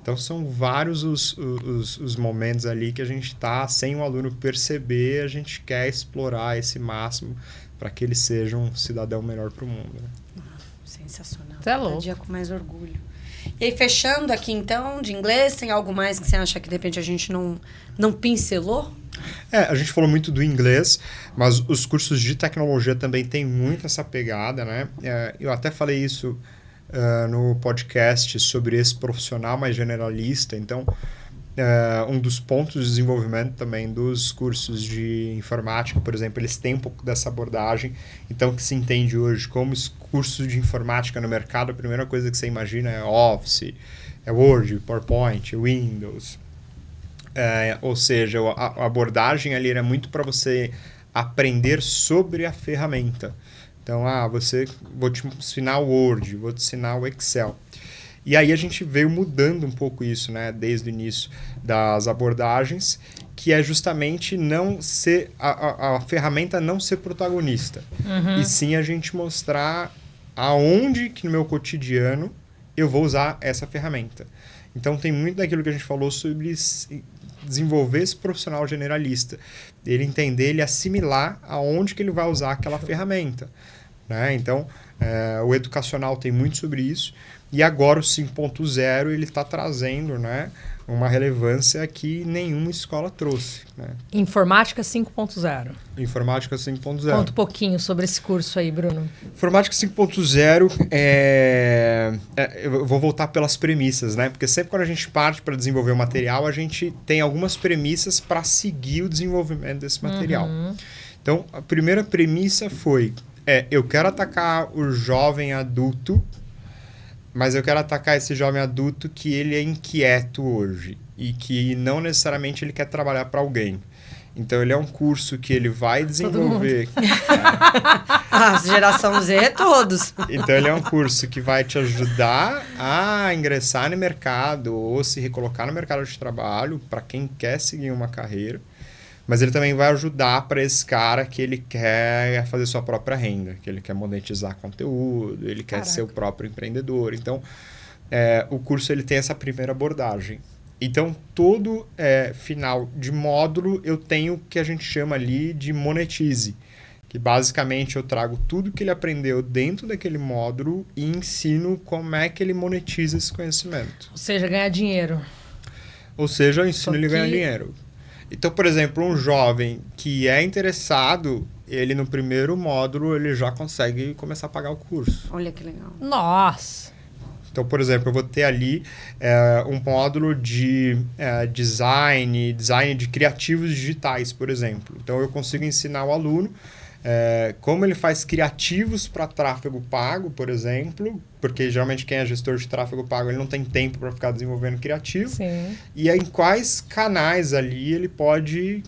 Então, são vários os momentos ali que a gente está, sem o aluno perceber, a gente quer explorar esse máximo para que ele seja um cidadão melhor para o mundo. Né? Sensacional. Você é louco. Cada dia com mais orgulho. E aí, fechando aqui, então, de inglês, tem algo mais que você acha que, de repente, a gente não pincelou? A gente falou muito do inglês, mas os cursos de tecnologia também têm muito essa pegada, né? Eu até falei isso no podcast sobre esse profissional mais generalista. Então, um dos pontos de desenvolvimento também dos cursos de informática, por exemplo, eles têm um pouco dessa abordagem. Então, o que se entende hoje como os cursos de informática no mercado, a primeira coisa que você imagina é Office, é Word, PowerPoint, Windows. Ou seja, a abordagem ali era muito para você aprender sobre a ferramenta. Então, vou te ensinar o Word, vou te ensinar o Excel. E aí a gente veio mudando um pouco isso, né, desde o início das abordagens, que é justamente não ser a ferramenta não ser protagonista. E sim a gente mostrar aonde que no meu cotidiano eu vou usar essa ferramenta. Então tem muito daquilo que a gente falou sobre desenvolver esse profissional generalista. Ele entender, ele assimilar aonde que ele vai usar aquela ferramenta. Né? Então, o educacional tem muito sobre isso. E agora o 5.0 ele está trazendo, né, uma relevância que nenhuma escola trouxe. Né? Informática 5.0. Informática 5.0. Conta um pouquinho sobre esse curso aí, Bruno. Informática 5.0 eu vou voltar pelas premissas, né? Porque sempre quando a gente parte para desenvolver o material, a gente tem algumas premissas para seguir o desenvolvimento desse material. Então, a primeira premissa foi, eu quero atacar o jovem adulto, mas eu quero atacar esse jovem adulto que ele é inquieto hoje e que não necessariamente ele quer trabalhar para alguém. Então, ele é um curso que ele vai desenvolver... Geração Z, todos. Então, ele é um curso que vai te ajudar a ingressar no mercado ou se recolocar no mercado de trabalho para quem quer seguir uma carreira. Mas ele também vai ajudar para esse cara que ele quer fazer sua própria renda, que ele quer monetizar conteúdo, ele quer ser o próprio empreendedor. Então, o curso ele tem essa primeira abordagem. Então, todo final de módulo eu tenho o que a gente chama ali de monetize, que basicamente eu trago tudo que ele aprendeu dentro daquele módulo e ensino como é que ele monetiza esse conhecimento. Ou seja, ganhar dinheiro. Ou seja, eu ensino ele a ganhar dinheiro. Então, por exemplo, um jovem que é interessado, ele no primeiro módulo ele já consegue começar a pagar o curso. Olha que legal. Nossa! Então, por exemplo, eu vou ter ali um módulo de design de criativos digitais, por exemplo. Então, eu consigo ensinar o aluno como ele faz criativos para tráfego pago, por exemplo, porque geralmente quem é gestor de tráfego pago ele não tem tempo para ficar desenvolvendo criativo. Sim. E em quais canais ali ele pode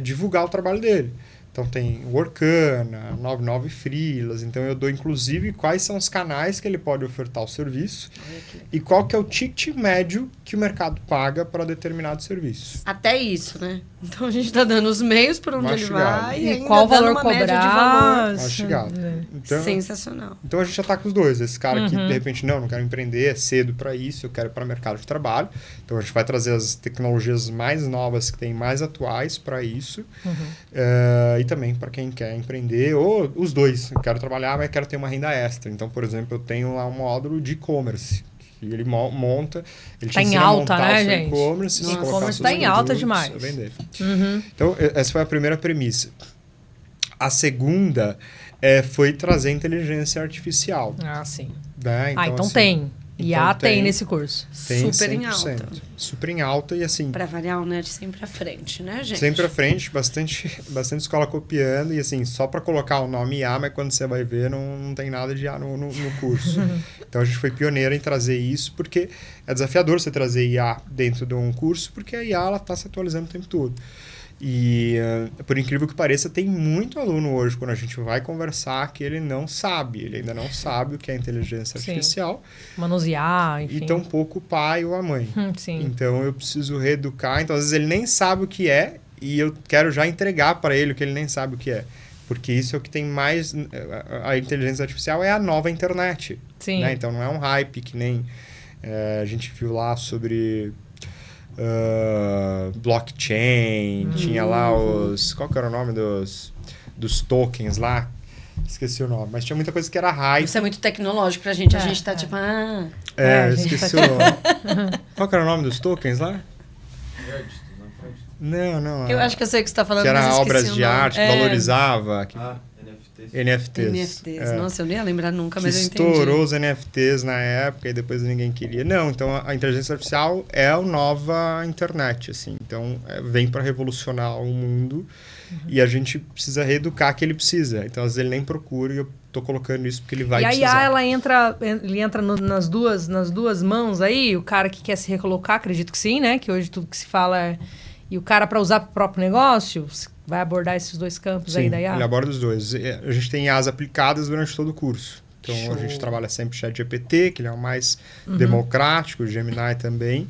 divulgar o trabalho dele. Então tem Workana, 99 Freelas, então eu dou inclusive quais são os canais que ele pode ofertar o serviço e qual que é o ticket médio que o mercado paga para determinado serviço. Até isso, né? Então a gente está dando os meios por onde ele vai e qual valor cobrar. Então, sensacional. Então a gente já está com os dois. Esse cara que de repente não quero empreender, é cedo para isso, eu quero para o mercado de trabalho. Então a gente vai trazer as tecnologias mais novas que tem mais atuais para isso. E também para quem quer empreender, ou os dois. Eu quero trabalhar, mas quero ter uma renda extra. Então, por exemplo, eu tenho lá um módulo de e-commerce. Que ele monta, ele tá em alta, né, gente? E-commerce. E-commerce está em alta demais. Vender. Então, essa foi a primeira premissa. A segunda foi trazer inteligência artificial. Ah, sim. Né? Então assim, tem. IA tem nesse curso. Tem super 100%, em alta. Super em alta e assim... Para variar, o nerd sempre à frente, né, gente? Sempre à frente, bastante escola copiando e assim, só para colocar o nome IA, mas quando você vai ver não tem nada de IA no curso. Então a gente foi pioneiro em trazer isso, porque é desafiador você trazer IA dentro de um curso, porque a IA está se atualizando o tempo todo. E, por incrível que pareça, tem muito aluno hoje, quando a gente vai conversar, que ele não sabe. Ele ainda não sabe o que é inteligência artificial. Manusear, enfim. E tampouco o pai ou a mãe. Sim. Então, eu preciso reeducar. Então, às vezes, ele nem sabe o que é e eu quero já entregar para ele o que ele nem sabe o que é. Porque isso é o que tem mais... A inteligência artificial é a nova internet. Sim. Né? Então, não é um hype que nem a gente viu lá sobre... blockchain, tinha lá os... Qual que era o nome dos tokens lá? Esqueci o nome, mas tinha muita coisa que era hype. Isso é muito tecnológico pra gente, a gente tá tipo... esqueci o nome. Qual que era o nome dos tokens lá? Não. Eu acho que eu sei o que você tá falando, que era mas eu obras esqueci de arte, que valorizava. NFTs. Nossa, eu nem ia lembrar nunca, mas eu entendi. Estourou os NFTs na época e depois ninguém queria. Não, então a inteligência artificial é a nova internet, assim. Então, vem para revolucionar o mundo e a gente precisa reeducar que ele precisa. Então, às vezes ele nem procura e eu tô colocando isso porque ele vai precisar. E a IA, ele entra nas duas mãos aí, o cara que quer se recolocar, acredito que sim, né? Que hoje tudo que se fala é... E o cara para usar para o próprio negócio... Vai abordar esses dois campos. Sim, aí da IA? Ele aborda os dois. A gente tem IAs aplicadas durante todo o curso. Então, Show. A gente trabalha sempre ChatGPT, que ele é o mais democrático, o Gemini também.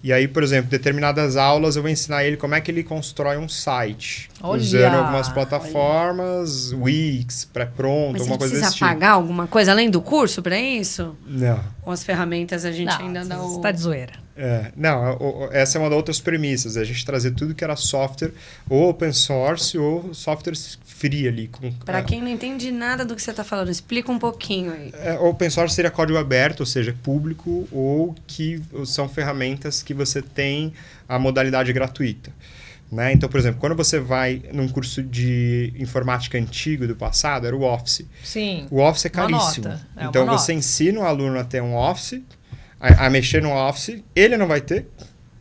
E aí, por exemplo, determinadas aulas eu vou ensinar ele como é que ele constrói um site. Usando algumas plataformas, Wix, pré-pronto, alguma coisa desse tipo. Mas precisa pagar alguma coisa além do curso para isso? Não. Com as ferramentas a gente ainda dá o... Você tá de zoeira. Essa é uma das outras premissas. A gente trazer tudo que era software ou open source ou softwares free ali. Para quem não entende nada do que você está falando, explica um pouquinho aí. Open source seria código aberto, ou seja, público, ou que são ferramentas que você tem a modalidade gratuita. Né? Então, por exemplo, quando você vai num curso de informática antigo do passado, era o Office. Sim. O Office é caríssimo. Então, você ensina o aluno a ter um Office, a mexer no Office, ele não vai ter,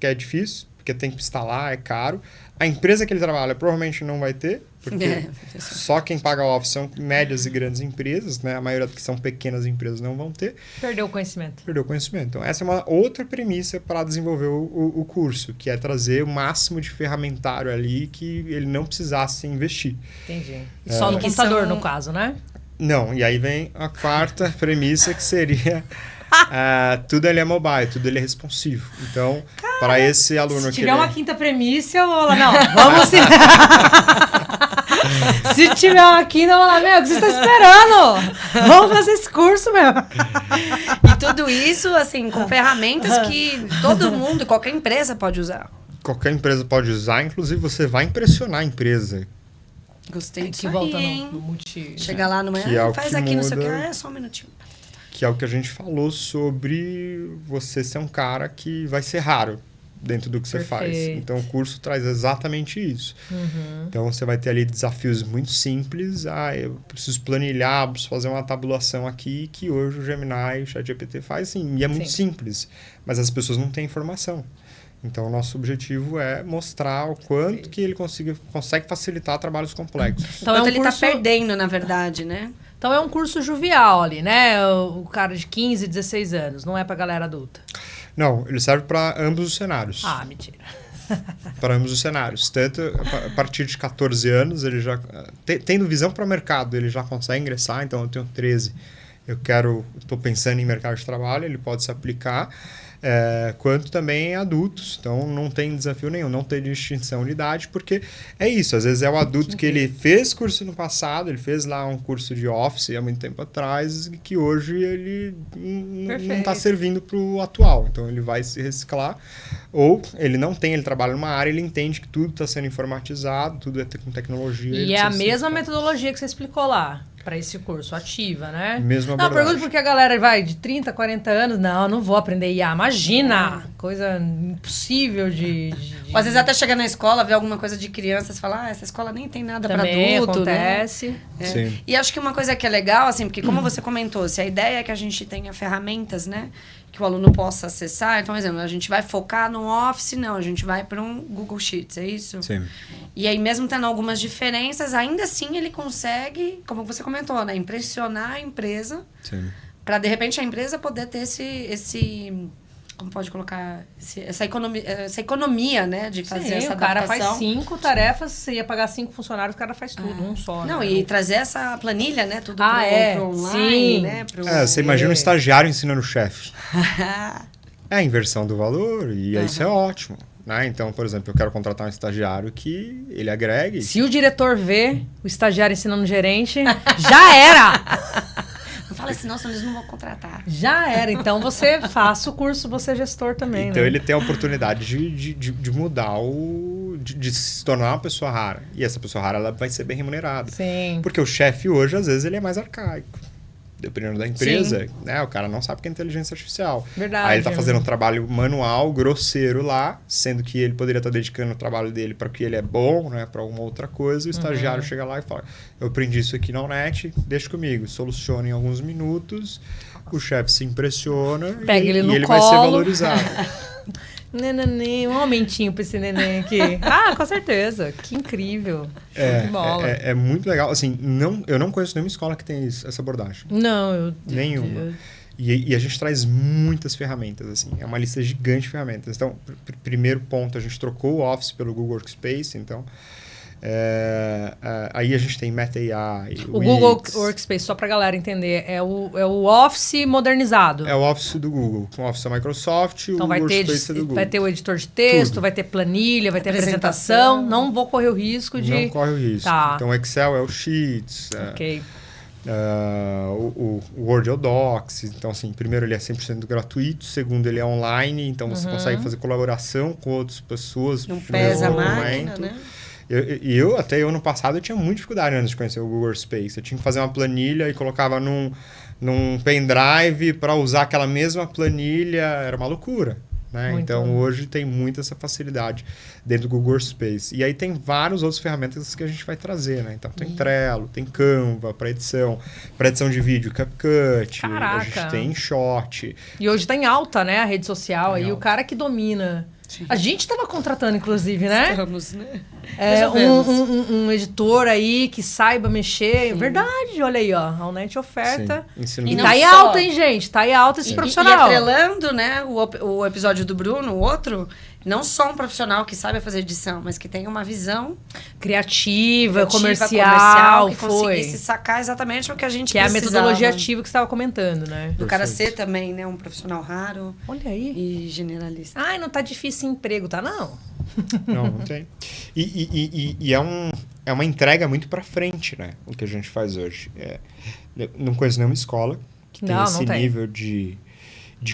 que é difícil, porque tem que instalar, é caro. A empresa que ele trabalha provavelmente não vai ter, porque só quem paga o Office são médias e grandes empresas, né? A maioria que são pequenas empresas não vão ter. Perdeu o conhecimento. Então, essa é uma outra premissa para desenvolver o curso, que é trazer o máximo de ferramentário ali que ele não precisasse investir. Entendi. Só no computador, no caso, né? Não, e aí vem a quarta premissa, que seria... tudo ele é mobile, tudo ele é responsivo. Então, para esse aluno que... Se tiver uma quinta premissa, eu vou lá, não, vamos sim. Se tiver uma quinta, eu vou lá, o que você está esperando? Vamos fazer esse curso, E tudo isso, assim, com ferramentas que todo mundo, qualquer empresa pode usar. Qualquer empresa pode usar, inclusive você vai impressionar a empresa. Gostei disso que aí, volta hein? no multi... Chega lá numa... faz aqui, não sei o que, só um minutinho. Que é o que a gente falou sobre você ser um cara que vai ser raro. dentro do que você faz. Perfeito. Então, o curso traz exatamente isso. Então, você vai ter ali desafios muito simples. Eu preciso planilhar, preciso fazer uma tabulação aqui, que hoje o Gemini e o ChatGPT faz, sim. E é muito simples. Mas as pessoas não têm informação. Então, o nosso objetivo é mostrar o quanto que ele consegue facilitar trabalhos complexos. Então, ele está perdendo, na verdade, né? Então, é um curso jovial ali, né? O cara de 15, 16 anos. Não é pra galera adulta. Não, ele serve para ambos os cenários. Ah, mentira. Para ambos os cenários. Tanto a partir de 14 anos, ele já... Tendo visão para o mercado, ele já consegue ingressar. Então, eu tenho 13. Estou pensando em mercado de trabalho, ele pode se aplicar. Quanto também em adultos. Então, não tem desafio nenhum, não tem distinção de idade, porque é isso. Às vezes é o adulto que ele fez curso no passado, ele fez lá um curso de Office há muito tempo atrás, e que hoje ele não está servindo para o atual. Então, ele vai se reciclar. Ou ele não tem, ele trabalha numa área, ele entende que tudo está sendo informatizado, tudo é com tecnologia. E é a mesma metodologia que você explicou lá. Para esse curso, ativa, né? Mesmo abordagem. Não, pergunto porque a galera vai de 30, 40 anos, não vou aprender IA, imagina! Coisa impossível de... Ou às vezes até chega na escola, vê alguma coisa de crianças, fala, essa escola nem tem nada para adulto, acontece. Né? Sim. E acho que uma coisa que é legal, assim, porque como você comentou, se a ideia é que a gente tenha ferramentas, né? Que o aluno possa acessar. Então, por exemplo, a gente vai focar no Office, não. A gente vai para um Google Sheets, é isso? Sim. E aí, mesmo tendo algumas diferenças, ainda assim ele consegue, como você comentou, né? Impressionar a empresa. Sim. Para, de repente, a empresa poder ter esse como pode colocar? Essa economia, né? De fazer essa adaptação. O cara faz 5 tarefas, você ia pagar 5 funcionários, o cara faz tudo, um só. Não, né? E trazer essa planilha, né? Tudo pro Sim. online, né? Você imagina um estagiário ensinando o chefe. É a inversão do valor, e isso é ótimo. Né? Então, por exemplo, eu quero contratar um estagiário que ele agregue. Se o diretor vê o estagiário ensinando o gerente, já era! Não fala assim, não, senão eles não vão contratar. Já era. Então, você faça o curso, você é gestor também, então, né? ele tem a oportunidade de mudar de se tornar uma pessoa rara. E essa pessoa rara, ela vai ser bem remunerada. Sim. Porque o chefe hoje, às vezes, ele é mais arcaico. Dependendo da empresa, né? O cara não sabe o que é inteligência artificial. Verdade. Aí ele tá fazendo um trabalho manual, grosseiro lá, sendo que ele poderia estar dedicando o trabalho dele para o que ele é bom, né? Para alguma outra coisa. O estagiário chega lá e fala, eu aprendi isso aqui na Onet, deixa comigo. Soluciona em alguns minutos, o chefe se impressiona Pega ele no ele colo. vai ser valorizado. Neném, um aumentinho pra esse neném aqui. Com certeza. Que incrível. Que bola. É muito legal. Assim, eu não conheço nenhuma escola que tenha essa abordagem. Não, nenhuma. E a gente traz muitas ferramentas, assim. É uma lista gigante de ferramentas. Então, primeiro ponto, a gente trocou o Office pelo Google Workspace, então... aí a gente tem Meta AI. O Google Workspace, só pra galera entender, é o Office modernizado. É o Office do Google. O Office da Microsoft, então o Workspace é do Google. Vai ter o editor de texto, tudo. Vai ter planilha, vai ter apresentação. Não vou correr o risco de... Não corre o risco. Tá. Então, o Excel é o Sheets. Ok. O Word é o Docs. Então, assim, primeiro ele é 100% gratuito. Segundo, ele é online. Então, você consegue fazer colaboração com outras pessoas. Não pesa a máquina, né? Até eu no passado, eu tinha muita dificuldade antes de conhecer o Google Workspace. Eu tinha que fazer uma planilha e colocava num pendrive para usar aquela mesma planilha. Era uma loucura. Né? Então, hoje tem muita essa facilidade dentro do Google Workspace. E aí tem várias outras ferramentas que a gente vai trazer. Né? Então, tem Trello, tem Canva para edição de vídeo, CapCut. Caraca. A gente tem Shot. E hoje está em alta, né? A rede social. Aí o cara que domina... Sim. A gente estava contratando, inclusive, né? Estamos, né? Um editor aí que saiba mexer. Sim. Verdade, olha aí, ó. A Onet oferta. Sim. E tá em alta, hein, gente? Tá em alta esse profissional. E atrelando, né, o episódio do Bruno, o outro, não só um profissional que saiba fazer edição, mas que tenha uma visão criativa comercial que conseguisse sacar exatamente o que a gente precisava. Que é a metodologia ativa que você estava comentando, né? Do cara ser também, né, um profissional raro. Olha aí. E generalista. Ai, não tá difícil emprego, tá? Não. Não tem. E é uma entrega muito para frente, né? O que a gente faz hoje. Não conheço nenhuma escola que tenha esse nível de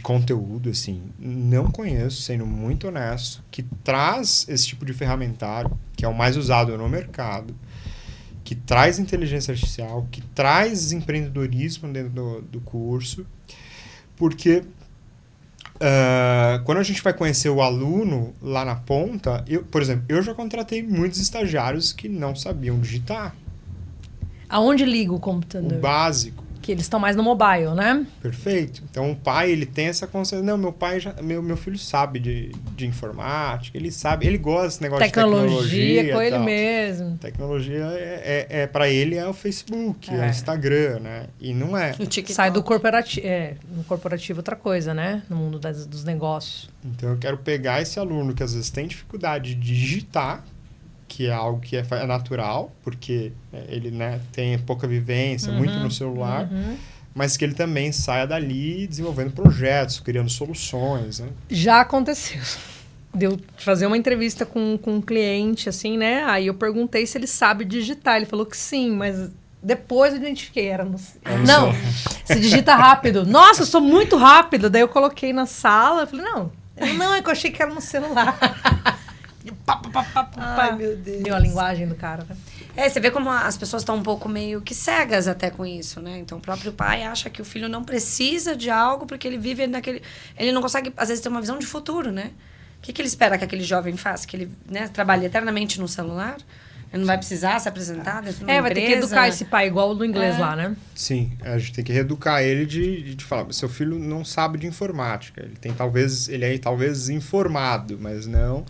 conteúdo, assim. Não conheço, sendo muito honesto, que traz esse tipo de ferramentário, que é o mais usado no mercado, que traz inteligência artificial, que traz empreendedorismo dentro do curso, porque quando a gente vai conhecer o aluno lá na ponta, por exemplo, eu já contratei muitos estagiários que não sabiam digitar. Aonde liga o computador? O básico. Que eles estão mais no mobile, né? Perfeito. Então o pai, ele tem essa consciência. Não, meu filho sabe de informática, ele sabe, ele gosta desse negócio de tecnologia. Com ele mesmo. Tecnologia para ele é o Facebook, é o Instagram, né? E não é. Sai do corporativo. No corporativo outra coisa, né? No mundo dos negócios. Então eu quero pegar esse aluno que às vezes tem dificuldade de digitar, que é algo que é natural, porque ele, né, tem pouca vivência, muito no celular, mas que ele também saia dali desenvolvendo projetos, criando soluções. Né? Já aconteceu. Deu fazer uma entrevista com um cliente, assim, né? Aí eu perguntei se ele sabe digitar. Ele falou que sim, mas depois eu identifiquei. Não, se digita rápido. Nossa, eu sou muito rápido. Daí eu coloquei na sala. Eu falei, não, é que eu achei que era no celular. Ai, meu Deus. Deu a linguagem do cara, né? Você vê como as pessoas estão um pouco meio que cegas até com isso, né? Então, o próprio pai acha que o filho não precisa de algo porque ele vive naquele... Ele não consegue, às vezes, ter uma visão de futuro, né? O que ele espera que aquele jovem faça? Que ele, né, trabalhe eternamente no celular? Ele não vai precisar se apresentar dentro de uma empresa? Vai ter que educar esse pai igual o do inglês lá, né? Sim, a gente tem que reeducar ele de falar, seu filho não sabe de informática. Ele é talvez informado, mas não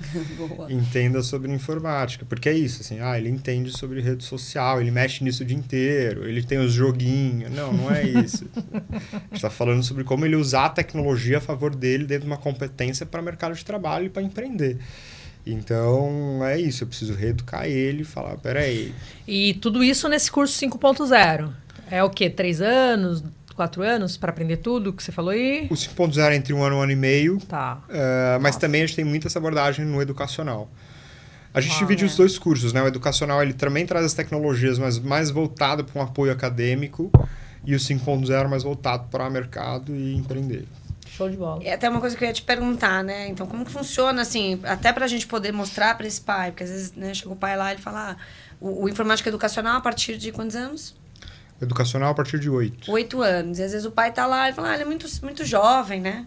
entenda sobre informática. Porque é isso, assim, ele entende sobre rede social, ele mexe nisso o dia inteiro, ele tem os joguinhos. Não é isso. A gente está falando sobre como ele usar a tecnologia a favor dele dentro de uma competência para o mercado de trabalho e para empreender. Então, é isso. Eu preciso reeducar ele e falar, peraí. E tudo isso nesse curso 5.0? É o quê? 3 anos, 4 anos para aprender tudo que você falou aí? O 5.0 é entre 1 ano e 1 ano e meio. Tá. Mas também a gente tem muita essa abordagem no educacional. A gente divide os dois cursos, né? O educacional, ele também traz as tecnologias, mas mais voltado para um apoio acadêmico. E o 5.0 mais voltado para o mercado e empreender. Show de bola. É até uma coisa que eu ia te perguntar, né? Então, como que funciona, assim, até pra gente poder mostrar pra esse pai? Porque às vezes, né, chega o pai lá e ele fala, o informática educacional a partir de quantos anos? Educacional a partir de 8. 8 anos. E às vezes o pai tá lá e fala, ele é muito, muito jovem, né?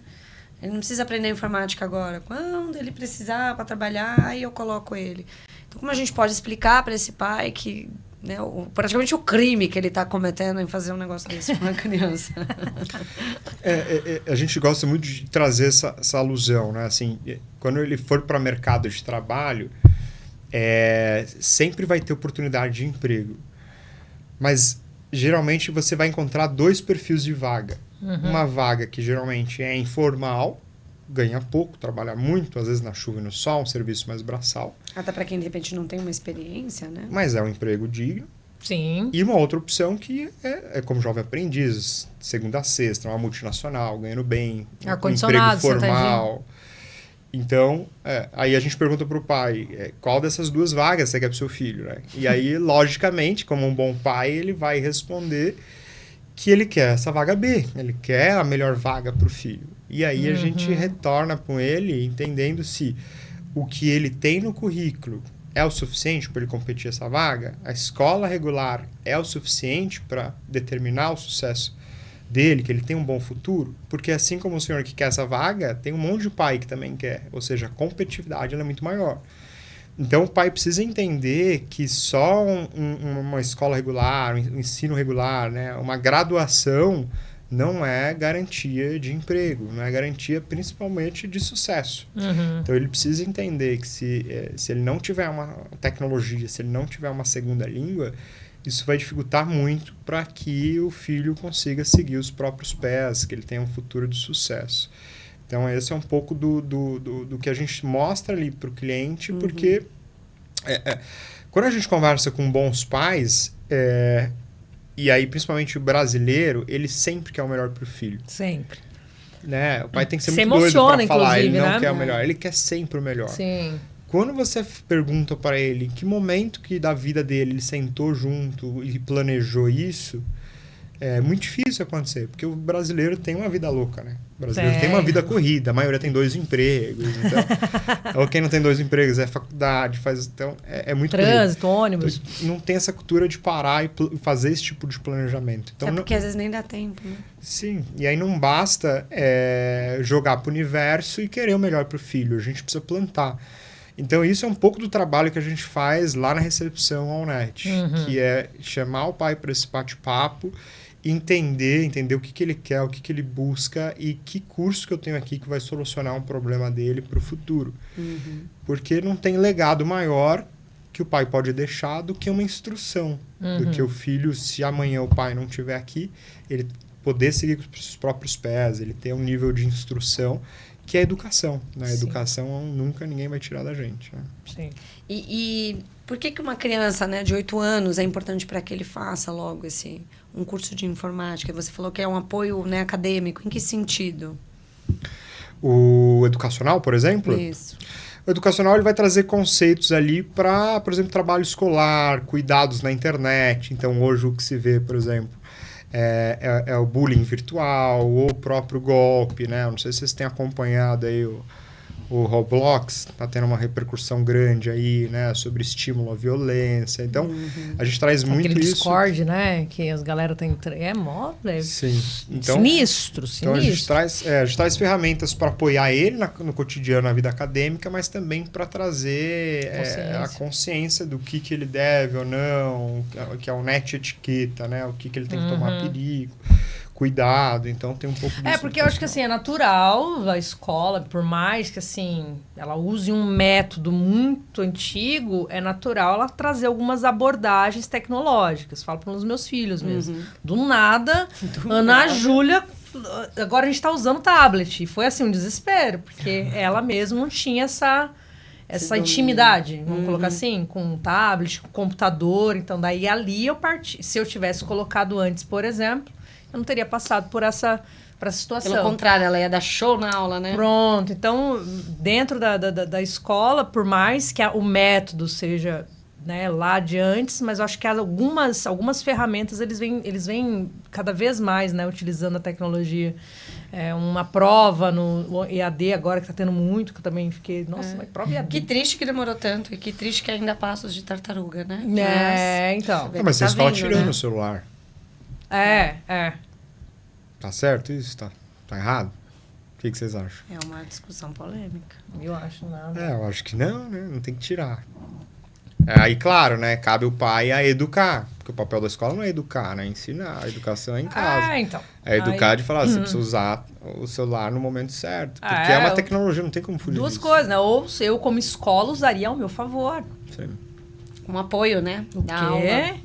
Ele não precisa aprender informática agora. Quando ele precisar pra trabalhar, aí eu coloco ele. Então, como a gente pode explicar pra esse pai que... Né, praticamente o crime que ele está cometendo em fazer um negócio desse com uma criança. A gente gosta muito de trazer essa alusão, né? Assim, quando ele for para o mercado de trabalho, sempre vai ter oportunidade de emprego. Mas, geralmente, você vai encontrar 2 perfis de vaga. Uma vaga que, geralmente, é informal, ganha pouco, trabalha muito, às vezes na chuva e no sol, um serviço mais braçal. Até para quem, de repente, não tem uma experiência, né? Mas é um emprego digno. Sim. E uma outra opção que é como jovem aprendiz, segunda a sexta, uma multinacional, ganhando bem, um emprego formal. Então, aí a gente pergunta para o pai, qual dessas 2 vagas você quer para o seu filho? Né? E aí, logicamente, como um bom pai, ele vai responder que ele quer essa vaga B, ele quer a melhor vaga para o filho. E aí a gente retorna com ele entendendo se o que ele tem no currículo é o suficiente para ele competir essa vaga, a escola regular é o suficiente para determinar o sucesso dele, que ele tem um bom futuro, porque assim como o senhor que quer essa vaga, tem um monte de pai que também quer, ou seja, a competitividade ela é muito maior. Então, o pai precisa entender que só uma escola regular, um ensino regular, né, uma graduação não é garantia de emprego, não é garantia principalmente de sucesso. Então, ele precisa entender que se ele não tiver uma tecnologia, se ele não tiver uma segunda língua, isso vai dificultar muito para que o filho consiga seguir os próprios pés, que ele tenha um futuro de sucesso. Então, esse é um pouco do que a gente mostra ali para o cliente, porque quando a gente conversa com bons pais, e aí principalmente o brasileiro, ele sempre quer o melhor para o filho. Sempre. Né? O pai tem que ser Se muito doido para falar, ele não né? quer o melhor, ele quer sempre o melhor. Sim. Quando você pergunta para ele em que momento que da vida dele ele sentou junto e planejou isso, É muito difícil acontecer, porque o brasileiro tem uma vida louca, né? O brasileiro tem uma vida corrida, a maioria tem 2 empregos. Então, ou quem não tem 2 empregos é faculdade, faz. Então, é muito trânsito, corrido. ônibus. Então, não tem essa cultura de parar e fazer esse tipo de planejamento. Então, porque às vezes nem dá tempo, né? Sim, e aí não basta jogar para o universo e querer o melhor para o filho, a gente precisa plantar. Então, isso é um pouco do trabalho que a gente faz lá na recepção ao NET, que é chamar o pai para esse bate-papo, entender o que ele quer, o que ele busca e que curso que eu tenho aqui que vai solucionar um problema dele para o futuro. Porque não tem legado maior que o pai pode deixar do que uma instrução, do que o filho, se amanhã o pai não estiver aqui, ele poder seguir com os próprios pés, ele ter um nível de instrução que é a educação. Né? A educação nunca ninguém vai tirar da gente. Né? Sim. E por que uma criança, né, de 8 anos é importante para que ele faça logo um curso de informática? Você falou que é um apoio, né, acadêmico. Em que sentido? O educacional, por exemplo? Isso. O educacional ele vai trazer conceitos ali para, por exemplo, trabalho escolar, cuidados na internet. Então, hoje o que se vê, por exemplo, é o bullying virtual ou o próprio golpe, né? Não sei se vocês têm acompanhado aí o Roblox, está tendo uma repercussão grande aí, né? Sobre estímulo à violência. Então, a gente traz muito Aquele isso. Discord, né? Que as galera tem... mó... Sim. Então, sinistro. Então, a gente traz ferramentas para apoiar ele no cotidiano, na vida acadêmica, mas também para trazer a consciência do que ele deve ou não, que é o net etiqueta, né? O que ele tem que tomar perigo, cuidado. Então, tem um pouco disso. Porque eu acho que, assim, é natural a escola, por mais que, assim, ela use um método muito antigo, é natural ela trazer algumas abordagens tecnológicas. Falo para os meus filhos mesmo. Do nada, Ana Júlia... Agora a gente está usando tablet. E foi, assim, um desespero, porque ela mesma não tinha essa intimidade, vamos colocar assim, com tablet, com computador. Então, daí ali eu parti. Se eu tivesse colocado antes, por exemplo, eu não teria passado por essa situação. Pelo contrário, ela ia dar show na aula, né? Pronto. Então, dentro da escola, por mais que o método seja, né, lá de antes, mas eu acho que algumas ferramentas eles vêm cada vez mais, né, utilizando a tecnologia. Uma prova no EAD agora, que está tendo muito, que eu também fiquei... Nossa, mas prova EAD. Que triste que demorou tanto e que triste que ainda passos de tartaruga, né? Então. Mas a escola tirando o celular. Tá certo isso? Tá errado? O que vocês acham? É uma discussão polêmica. Eu acho nada. Eu acho que não, né? Não tem que tirar. Aí, claro, né? Cabe o pai a educar. Porque o papel da escola não é educar, né? Ensinar. A educação é em casa. Então. É educar de falar, você precisa usar o celular no momento certo. Porque é uma tecnologia, não tem como fugir Duas disso. coisas, né? Ou eu, como escola, usaria ao meu favor. Sim. Um apoio, né? O quê?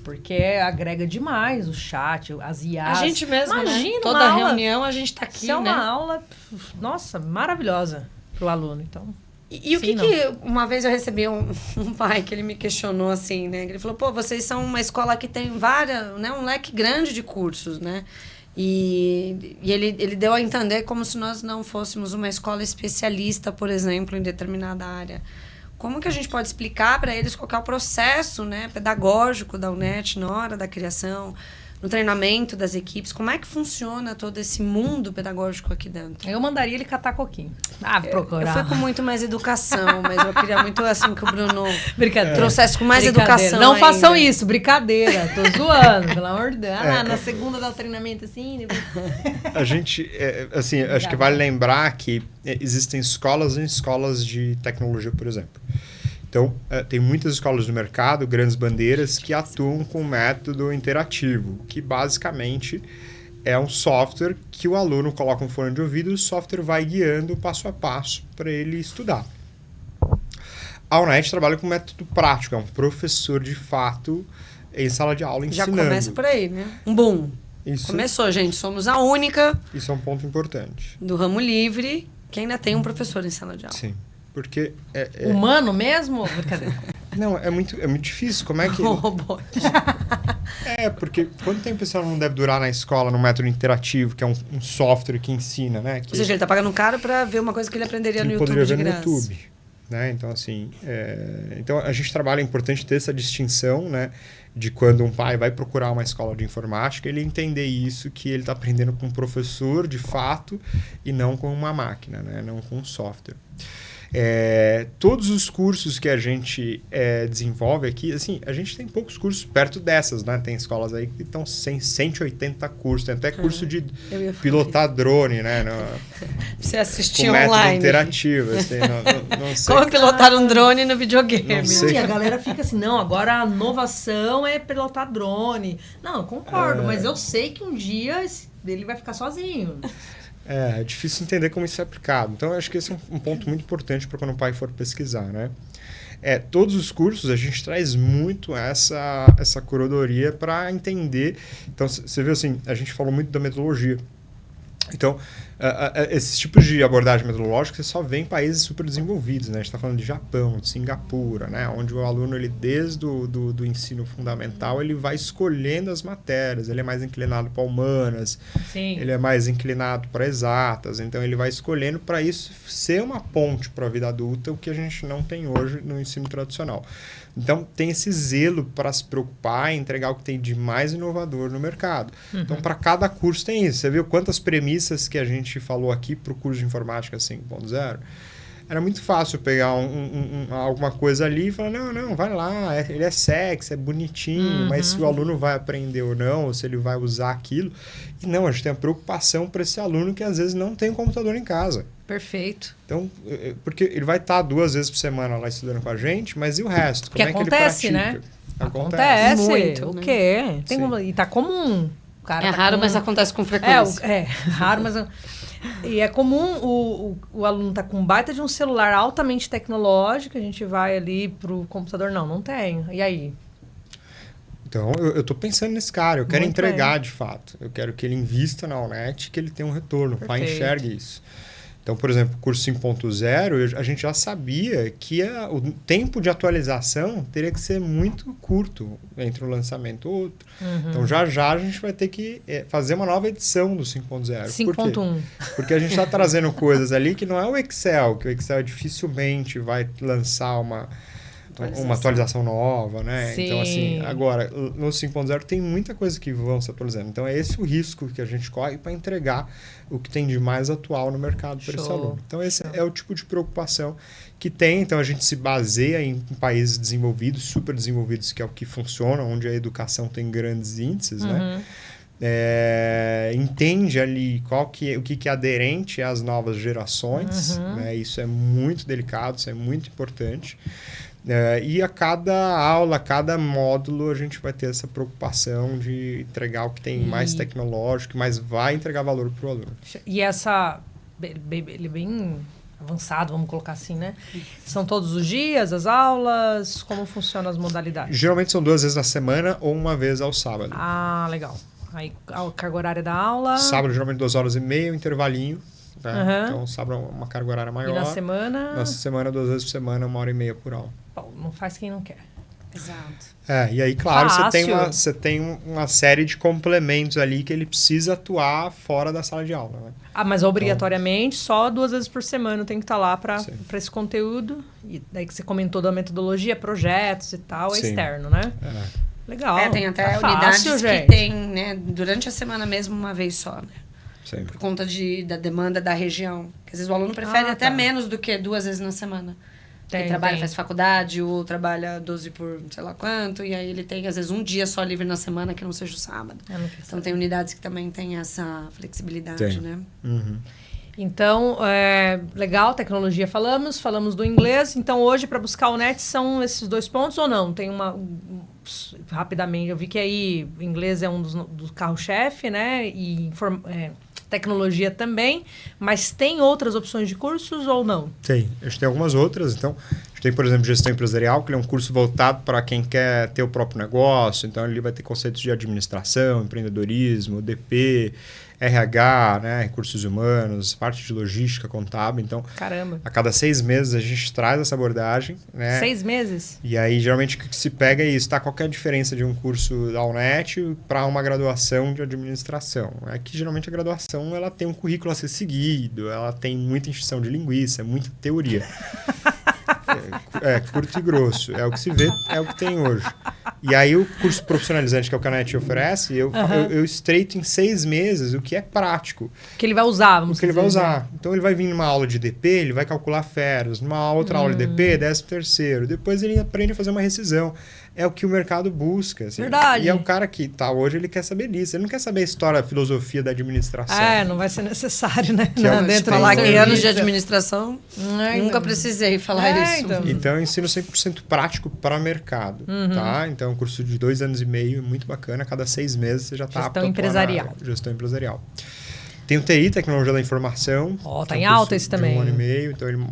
Porque agrega demais o chat, as IAs. A gente mesmo, imagina, né? Toda reunião a gente tá aqui, isso é uma aula, nossa, maravilhosa pro aluno, então... E o que uma vez eu recebi um pai que ele me questionou assim, né? Ele falou, vocês são uma escola que tem um leque grande de cursos, né? E ele deu a entender como se nós não fôssemos uma escola especialista, por exemplo, em determinada área. Como que a gente pode explicar para eles qual que é o processo, né, pedagógico da UNET na hora da criação, no treinamento das equipes? Como é que funciona todo esse mundo pedagógico aqui dentro? Eu mandaria ele catar coquinho. Procurar. Eu fui com muito mais educação, mas eu queria muito assim que o Bruno trouxesse com mais educação. Não ainda. façam isso, brincadeira. Tô zoando, pelo amor de Deus. Na segunda dá o treinamento assim. A gente, assim, acho que vale lembrar que existem escolas e escolas de tecnologia, por exemplo. Então, tem muitas escolas no mercado, grandes bandeiras, que atuam com método interativo, que basicamente é um software que o aluno coloca um fone de ouvido e o software vai guiando passo a passo para ele estudar. A UNET trabalha com método prático, é um professor de fato em sala de aula ensinando. Já começa por aí, né? Um boom. Isso, começou, gente. Somos a única isso é um ponto importante. do ramo livre que ainda tem um professor em sala de aula. Sim. Porque humano mesmo? Brincadeira. Não, é muito difícil. Como é que... porque quanto tempo esse aluno deve durar na escola no método interativo, que é um software que ensina, né? Ou seja, ele tá pagando caro para ver uma coisa que ele aprenderia no YouTube de graça. No YouTube. né? Então, assim, então a gente trabalha, é importante ter essa distinção, né? De quando um pai vai procurar uma escola de informática, ele entender isso, que ele está aprendendo com um professor, de fato, e não com uma máquina, né? Não com um software. Todos os cursos que a gente desenvolve aqui, assim, a gente tem poucos cursos perto dessas, né? Tem escolas aí que estão 180 cursos, tem até curso de pilotar drone, né? Você assistir com método online. interativo, assim, não sei. Como pilotar um drone no videogame. E a galera fica assim, não, agora a inovação é pilotar drone. Não, eu concordo, mas eu sei que um dia ele vai ficar sozinho. É difícil entender como isso é aplicado. Então, eu acho que esse é um ponto muito importante para quando o pai for pesquisar, né? Todos os cursos, a gente traz muito essa curadoria para entender. Então, você viu assim, a gente falou muito da metodologia. Então, esses tipos de abordagem metodológica você só vê em países super desenvolvidos, né? A gente está falando de Japão, de Singapura, né? Onde o aluno, ele, desde do ensino fundamental, ele vai escolhendo as matérias. Ele é mais inclinado para humanas, Sim. Ele é mais inclinado para exatas. Então, ele vai escolhendo para isso ser uma ponte para a vida adulta, o que a gente não tem hoje no ensino tradicional. Então, tem esse zelo para se preocupar em entregar o que tem de mais inovador no mercado. Uhum. Então, para cada curso tem isso. Você viu quantas premissas que a gente falou aqui para o curso de Informática 5.0? Era muito fácil pegar alguma coisa ali e falar, não, vai lá, ele é sexy, é bonitinho, mas se o aluno vai aprender ou não, ou se ele vai usar aquilo. E não, a gente tem a preocupação para esse aluno que às vezes não tem um computador em casa. Perfeito. Então, porque ele vai estar 2 vezes por semana lá estudando com a gente, mas e o resto? Como é que acontece, ele pratica? né? Acontece. Muito, o quê? E tá comum. O cara raro, mas acontece com frequência. Raro, mas... E é comum o aluno tá com um baita de um celular altamente tecnológico, a gente vai ali pro computador, não tenho. E aí? Então, eu estou pensando nesse cara, eu quero entregar de fato. Eu quero que ele invista na Allnet, que ele tenha um retorno, o pai enxergue isso. Então, por exemplo, o curso 5.0, a gente já sabia que o tempo de atualização teria que ser muito curto entre um lançamento e outro. Uhum. Então, já a gente vai ter que fazer uma nova edição do 5.0. 5.1. Porque a gente está trazendo coisas ali que não é o Excel, que o Excel dificilmente vai lançar uma atualização nova, né? Sim. Então, assim, agora, no 5.0 tem muita coisa que vão se atualizando. Então, é esse o risco que a gente corre para entregar o que tem de mais atual no mercado para esse aluno. Então, esse é o tipo de preocupação que tem. Então, a gente se baseia em países desenvolvidos, super desenvolvidos, que é o que funciona, onde a educação tem grandes índices, né? Entende ali o que é aderente às novas gerações, né? Isso é muito delicado, isso é muito importante. E a cada aula, cada módulo, a gente vai ter essa preocupação de entregar o que tem mais tecnológico, mas vai entregar valor para o aluno. E ele é bem avançado, vamos colocar assim, né? São todos os dias as aulas? Como funcionam as modalidades? Geralmente são 2 vezes na semana ou 1 vez ao sábado. Ah, legal. Aí a carga horária da aula? Sábado, geralmente 2 horas e meia, um intervalinho. Né? Então, sábado é uma carga horária maior. E na semana? Na semana, 2 vezes por semana, 1 hora e meia por aula. Bom, não faz quem não quer. Exato. E aí, claro, você tem uma série de complementos ali que ele precisa atuar fora da sala de aula. Né? Mas obrigatoriamente, só 2 vezes por semana tem que estar lá para esse conteúdo. E daí que você comentou da metodologia, projetos e tal, é externo, né? Legal. Tem até unidades que tem, né, durante a semana mesmo, 1 vez só, né? Sim. Por conta da demanda da região. Porque às vezes o aluno prefere até menos do que 2 vezes na semana. Ele trabalha, faz faculdade, ou trabalha 12 por sei lá quanto, e aí ele tem, às vezes, um dia só livre na semana que não seja o sábado. Então, tem unidades que também têm essa flexibilidade, né? Uhum. Então, legal, tecnologia falamos do inglês. Então, hoje, para buscar o NET, são esses 2 pontos ou não? Tem rapidamente, eu vi que aí o inglês é um dos carro-chefe, né? E tecnologia também, mas tem outras opções de cursos ou não? Tem, a gente tem algumas outras. Então, a gente tem, por exemplo, gestão empresarial, que é um curso voltado para quem quer ter o próprio negócio. Então, ele vai ter conceitos de administração, empreendedorismo, DP, RH, né, recursos humanos, parte de logística, contábil. Então, caramba, a cada 6 meses a gente traz essa abordagem. Né? 6 meses? E aí, geralmente, o que se pega é isso, tá? Qual que é a diferença de um curso da Allnet para uma graduação de administração? É que, geralmente, a graduação ela tem um currículo a ser seguido, ela tem muita encheção de linguiça, muita teoria. curto e grosso. É o que se vê, é o que tem hoje. E aí o curso profissionalizante que a NET oferece, eu estreito em 6 meses o que é prático. Que ele vai usar, vamos dizer. O que ele vai usar. Então ele vai vir numa aula de DP, ele vai calcular férias. Numa outra aula de DP, 13º. Depois ele aprende a fazer uma rescisão. É o que o mercado busca. Assim. Verdade. E é o cara que tá hoje, ele quer saber disso. Ele não quer saber a história, a filosofia da administração. Não vai ser necessário, né? Que é dentro falar que anos de administração, nunca precisei falar isso. Então eu ensino 100% prático para o mercado. Tá? Então é um curso de 2 anos e meio, muito bacana. A cada 6 meses você já está apto a empresarial. Gestão empresarial. Tem o TI, Tecnologia da Informação. Tá em alta esse também. De 1 ano e meio. Então ele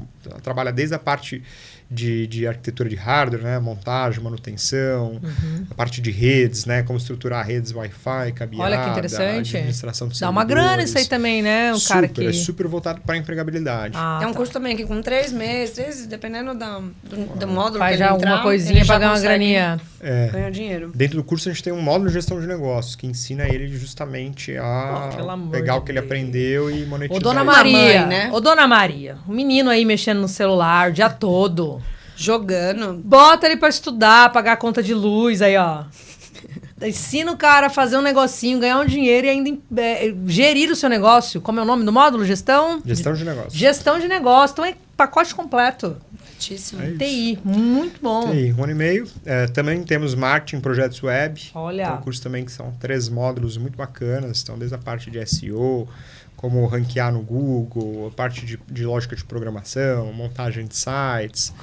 trabalha desde a parte de arquitetura de hardware, né? Montagem, manutenção, a parte de redes, né? Como estruturar redes Wi-Fi, cabeada. Olha que interessante. Administração de Dá uma grana isso aí também, né? Cara que... É super voltado para a empregabilidade. É um curso também que com 3 meses, dependendo do módulo faz que já ele entrar, alguma coisinha para ganhar uma graninha. Ganhar dinheiro. Dentro do curso a gente tem um módulo de gestão de negócios que ensina ele justamente a pegar o que ele aprendeu e monetizar. Ô, Dona Maria, né? Ô, Dona Maria, o menino aí mexendo no celular o dia todo. Jogando. Bota ele pra estudar, pagar a conta de luz aí, ó. Ensina o cara a fazer um negocinho, ganhar um dinheiro e ainda gerir o seu negócio. Como é o nome do módulo? Gestão? Gestão de negócios. Gestão de negócio. Então é pacote completo. TI, muito bom. TI, 1 ano e meio. Também temos marketing, projetos web. Olha. Então, curso também que são 3 módulos muito bacanas. Então, desde a parte de SEO, como ranquear no Google, a parte de lógica de programação, montagem de sites,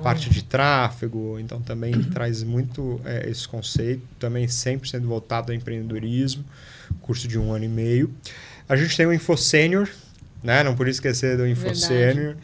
parte de tráfego. Então, também traz muito esse conceito. Também 100% voltado ao empreendedorismo. Curso de 1 ano e meio. A gente tem o InfoSenior, né? Não podia esquecer do InfoSenior,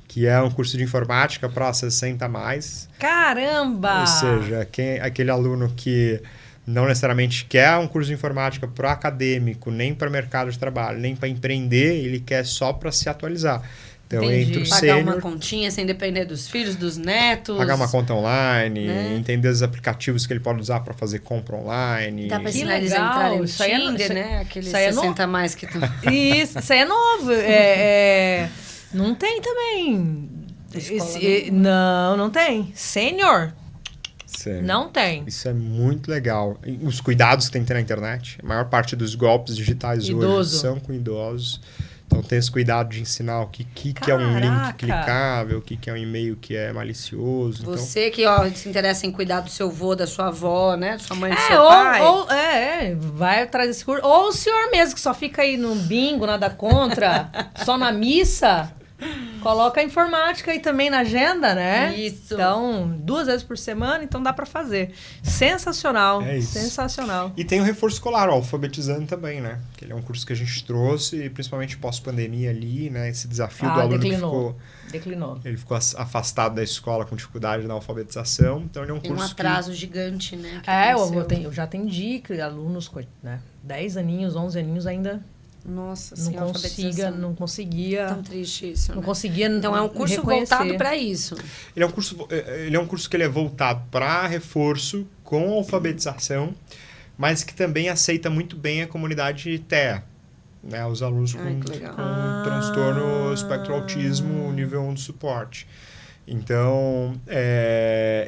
que é um curso de informática para 60 a mais. Caramba! Ou seja, aquele aluno que não necessariamente quer um curso de informática para acadêmico, nem para mercado de trabalho, nem para empreender, ele quer só para se atualizar. Então, entre o pagar sênior, uma continha sem depender dos filhos, dos netos. Pagar uma conta online, entender os aplicativos que ele pode usar para fazer compra online. Dá para ensinar eles a entrarem no Tinder, né? Aqueles 60 a mais que estão... Isso aí é novo. Não tem também. Não tem. Sênior? Não tem. Isso é muito legal. Os cuidados que tem que ter na internet. A maior parte dos golpes digitais hoje são com idosos. Então tem esse cuidado de ensinar o que é um link clicável, o que é um e-mail que é malicioso. Você que se interessa em cuidar do seu avô, da sua avó, né? Da sua mãe, do seu pai. Vai atrás desse curso. Ou o senhor mesmo que só fica aí no bingo, nada contra, só na missa. Coloca a informática aí também na agenda, né? Isso. Então, 2 vezes por semana, então dá pra fazer. Sensacional. É isso. Sensacional. E tem o reforço escolar, alfabetizando também, né? Que ele é um curso que a gente trouxe, principalmente pós-pandemia ali, né? Esse desafio do aluno declinou. Ele ficou afastado da escola com dificuldade na alfabetização. Então, ele é um curso um atraso gigante, né? Eu já atendi alunos, né? 10 aninhos, 11 aninhos ainda... Nossa, não conseguia. Tão triste isso. Não conseguia. Então é um curso voltado para isso. Ele é um curso que ele é voltado para reforço com alfabetização, mas que também aceita muito bem a comunidade TEA, né? Os alunos com transtorno espectro autismo nível 1 de suporte. Então,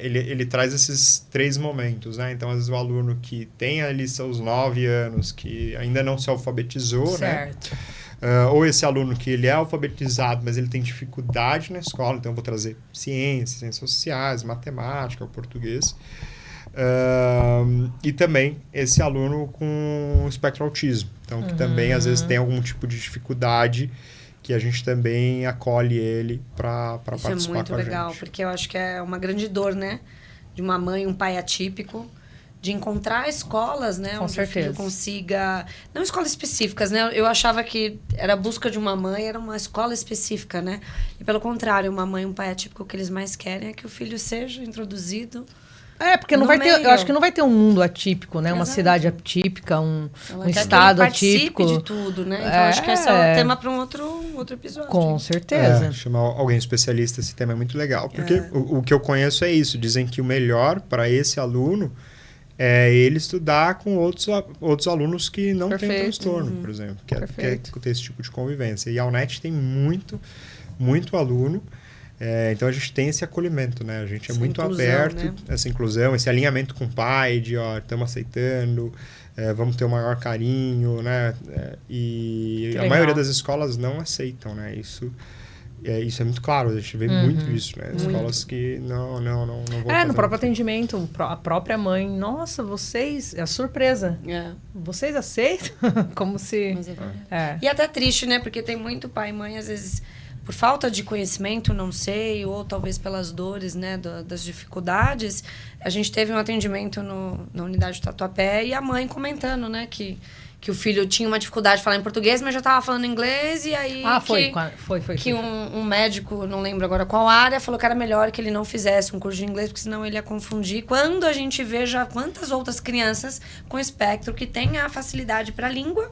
ele traz esses 3 momentos, né? Então, às vezes, o aluno que tem ali seus 9 anos, que ainda não se alfabetizou, certo, né? Ou esse aluno que ele é alfabetizado, mas ele tem dificuldade na escola, então eu vou trazer ciências sociais, matemática, o português. E também esse aluno com espectro autismo, então que também, às vezes, tem algum tipo de dificuldade, que a gente também acolhe ele para participar com a gente. Isso é muito legal, porque eu acho que é uma grande dor, né? De uma mãe, um pai atípico, de encontrar escolas, né? Onde o filho consiga... Não escolas específicas, né? Eu achava que era a busca de uma mãe, era uma escola específica, né? E pelo contrário, uma mãe e um pai atípico, o que eles mais querem é que o filho seja introduzido... porque não vai ter, eu acho que não vai ter um mundo atípico, né? Uma cidade atípica, um estado atípico. De tudo, né? Então acho que esse é o tema para um outro episódio. Com certeza. Chamar alguém especialista, esse tema é muito legal. Porque o que eu conheço é isso. Dizem que o melhor para esse aluno é ele estudar com outros alunos que não têm transtorno, por exemplo. Que é ter esse tipo de convivência. E a UNET tem muito aluno. Então a gente tem esse acolhimento, né? A gente é Essa muito inclusão, aberto, né? essa inclusão, esse alinhamento com o pai, de estamos aceitando, vamos ter o maior carinho, né? E Que a legal. maioria das escolas não aceitam, né? Isso é muito claro, a gente vê muito isso, né? Escolas que não vão fazer No próprio isso. atendimento, a própria mãe, nossa, vocês, é a surpresa, vocês aceitam? Como se... Mas é verdade. E até triste, né? Porque tem muito pai e mãe, às vezes, por falta de conhecimento, não sei, ou talvez pelas dores, né, das dificuldades. A gente teve um atendimento na unidade do Tatuapé e a mãe comentando, né, que o filho tinha uma dificuldade de falar em português, mas já estava falando inglês, e aí foi. Que um médico, não lembro agora qual área, falou que era melhor que ele não fizesse um curso de inglês, porque senão ele ia confundir. Quando a gente vê já quantas outras crianças com espectro que têm a facilidade para a língua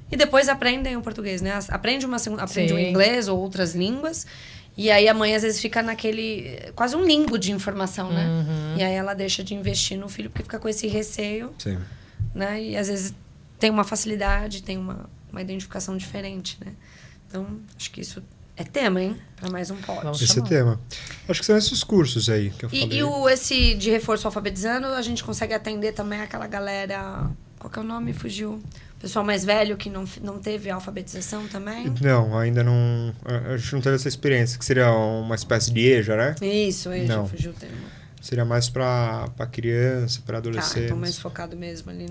e depois aprendem o português, né? Aprende o inglês ou outras línguas, e aí a mãe às vezes fica naquele... quase um limbo de informação, né? E aí ela deixa de investir no filho porque fica com esse receio, Sim. né? E às vezes tem uma facilidade, tem uma identificação diferente, né? Então, acho que isso é tema, hein? Para mais um pod. Esse é tema. Acho que são esses cursos aí que eu falei. E esse de reforço alfabetizando, a gente consegue atender também aquela galera... Qual que é o nome? Fugiu. O pessoal mais velho que não teve alfabetização também? Não, ainda não... A gente não teve essa experiência, que seria uma espécie de EJA, né? Isso, EJA, Não. fugiu o termo. Seria mais para criança, para Tá, adolescentes. então mais focado mesmo ali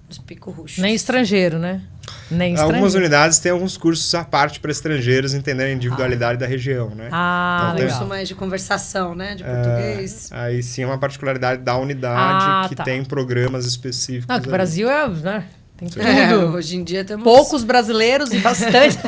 nos pico-ruxos. Nem estrangeiro, né? Nem estrangeiro. Algumas unidades têm alguns cursos à parte para estrangeiros entenderem a individualidade da região, né? Ah, Então, legal. Curso mais de conversação, né? De português. Aí sim é uma particularidade da unidade que tá. tem programas específicos. Não, que o ali. Brasil né? Tem tudo. Hoje em dia temos Poucos brasileiros e bastante.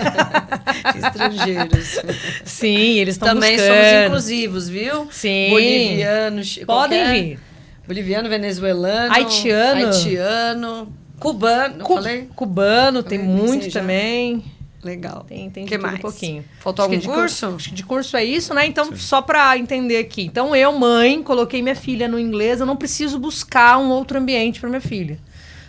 estrangeiros. Sim, eles estão Também buscando. somos inclusivos, viu? Sim. Bolivianos. Podem vir. Boliviano, venezuelano. Haitiano. Cubano. Falei? Cubano, tem Falei, muito pensei já. também. Legal. Tem que de tudo mais? um pouquinho. Faltou Acho algum que de curso? Acho que de curso é isso, né? Então, só pra entender aqui. Então, eu, mãe, coloquei minha filha no inglês. Eu não preciso buscar um outro ambiente para minha filha.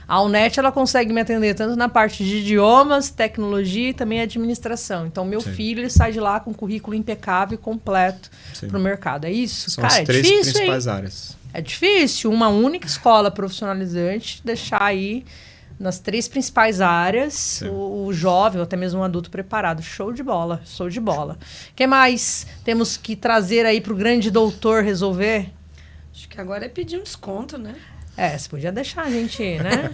A UNET, ela consegue me atender tanto na parte de idiomas, tecnologia e também administração. Então, meu filho, ele sai de lá com um currículo impecável e completo para o mercado. É isso? São Cara, as três difícil, principais hein? áreas. É difícil uma única escola profissionalizante deixar aí nas 3 principais áreas o jovem ou até mesmo um adulto preparado. Show de bola, show de bola. O que mais temos que trazer aí para o grande doutor resolver? Acho que agora é pedir um desconto, né? Você podia deixar a gente, né?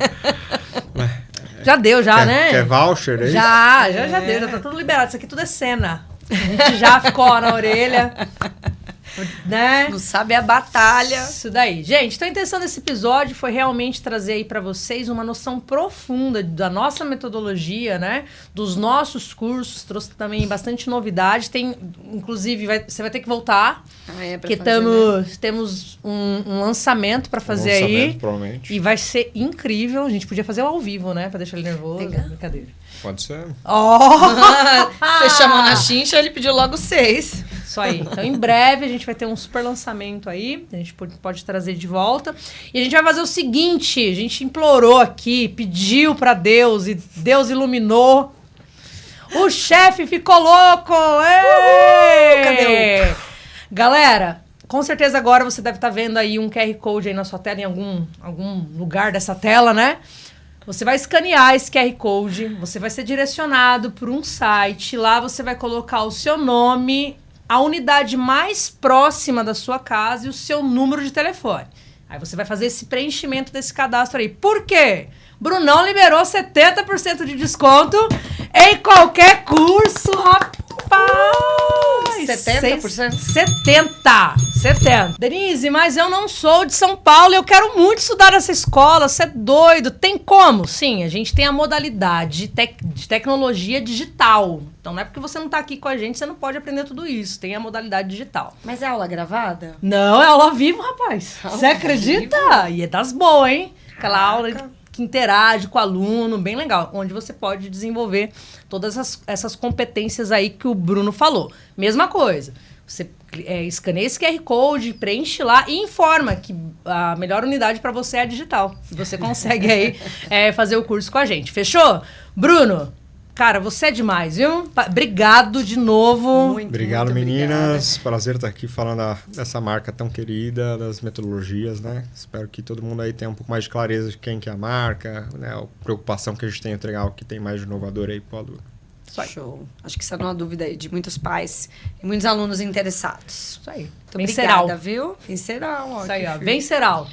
Já deu, né? Quer voucher aí? Já deu, já tá tudo liberado. Isso aqui tudo é cena. A gente já ficou na orelha. Né? Não sabe a batalha. Isso daí. Gente, então a intenção desse episódio foi realmente trazer aí pra vocês uma noção profunda da nossa metodologia, né? Dos nossos cursos. Trouxe também bastante novidade. Tem, inclusive, você vai ter que voltar. Porque temos um lançamento pra fazer aí. Provavelmente. E vai ser incrível. A gente podia fazer ao vivo, né? Pra deixar ele nervoso. Legal. Brincadeira. Pode ser. Você chamou na chincha, ele pediu logo 6. Isso aí. Então, em breve, a gente vai ter um super lançamento aí. A gente pode trazer de volta. E a gente vai fazer o seguinte. A gente implorou aqui, pediu pra Deus. E Deus iluminou. O chefe ficou louco! Ei! Cadê Galera, com certeza agora você deve estar vendo aí um QR Code aí na sua tela, em algum lugar dessa tela, né? Você vai escanear esse QR Code, você vai ser direcionado por um site. Lá você vai colocar o seu nome, a unidade mais próxima da sua casa e o seu número de telefone. Aí você vai fazer esse preenchimento desse cadastro aí. Por quê? Brunão liberou 70% de desconto em qualquer curso, rapaz! 70%? 70%. Denise, mas eu não sou de São Paulo, eu quero muito estudar nessa escola, você é doido. Tem como? Sim, a gente tem a modalidade de tecnologia digital. Então não é porque você não tá aqui com a gente, você não pode aprender tudo isso. Tem a modalidade digital. Mas é aula gravada? Não, é aula ao vivo, rapaz. Aula Você acredita? E é das boas, hein? Aquela aula que interage com o aluno, bem legal. Onde você pode desenvolver todas essas competências aí que o Bruno falou. Mesma coisa. Você escaneia esse QR Code, preenche lá e informa que a melhor unidade para você é a digital. Você consegue aí fazer o curso com a gente. Fechou? Bruno, Cara, você é demais, viu? Obrigado de novo. Obrigado, meninas. Prazer estar aqui falando dessa marca tão querida, das metodologias, né? Espero que todo mundo aí tenha um pouco mais de clareza de quem que é a marca, né? A preocupação que a gente tem em entregar o que tem mais de inovador aí pro aluno. Show. Acho que isso é uma dúvida aí de muitos pais e muitos alunos interessados. Isso aí. Muito obrigada, viu? Venceral. Isso aí, ó. Venceral.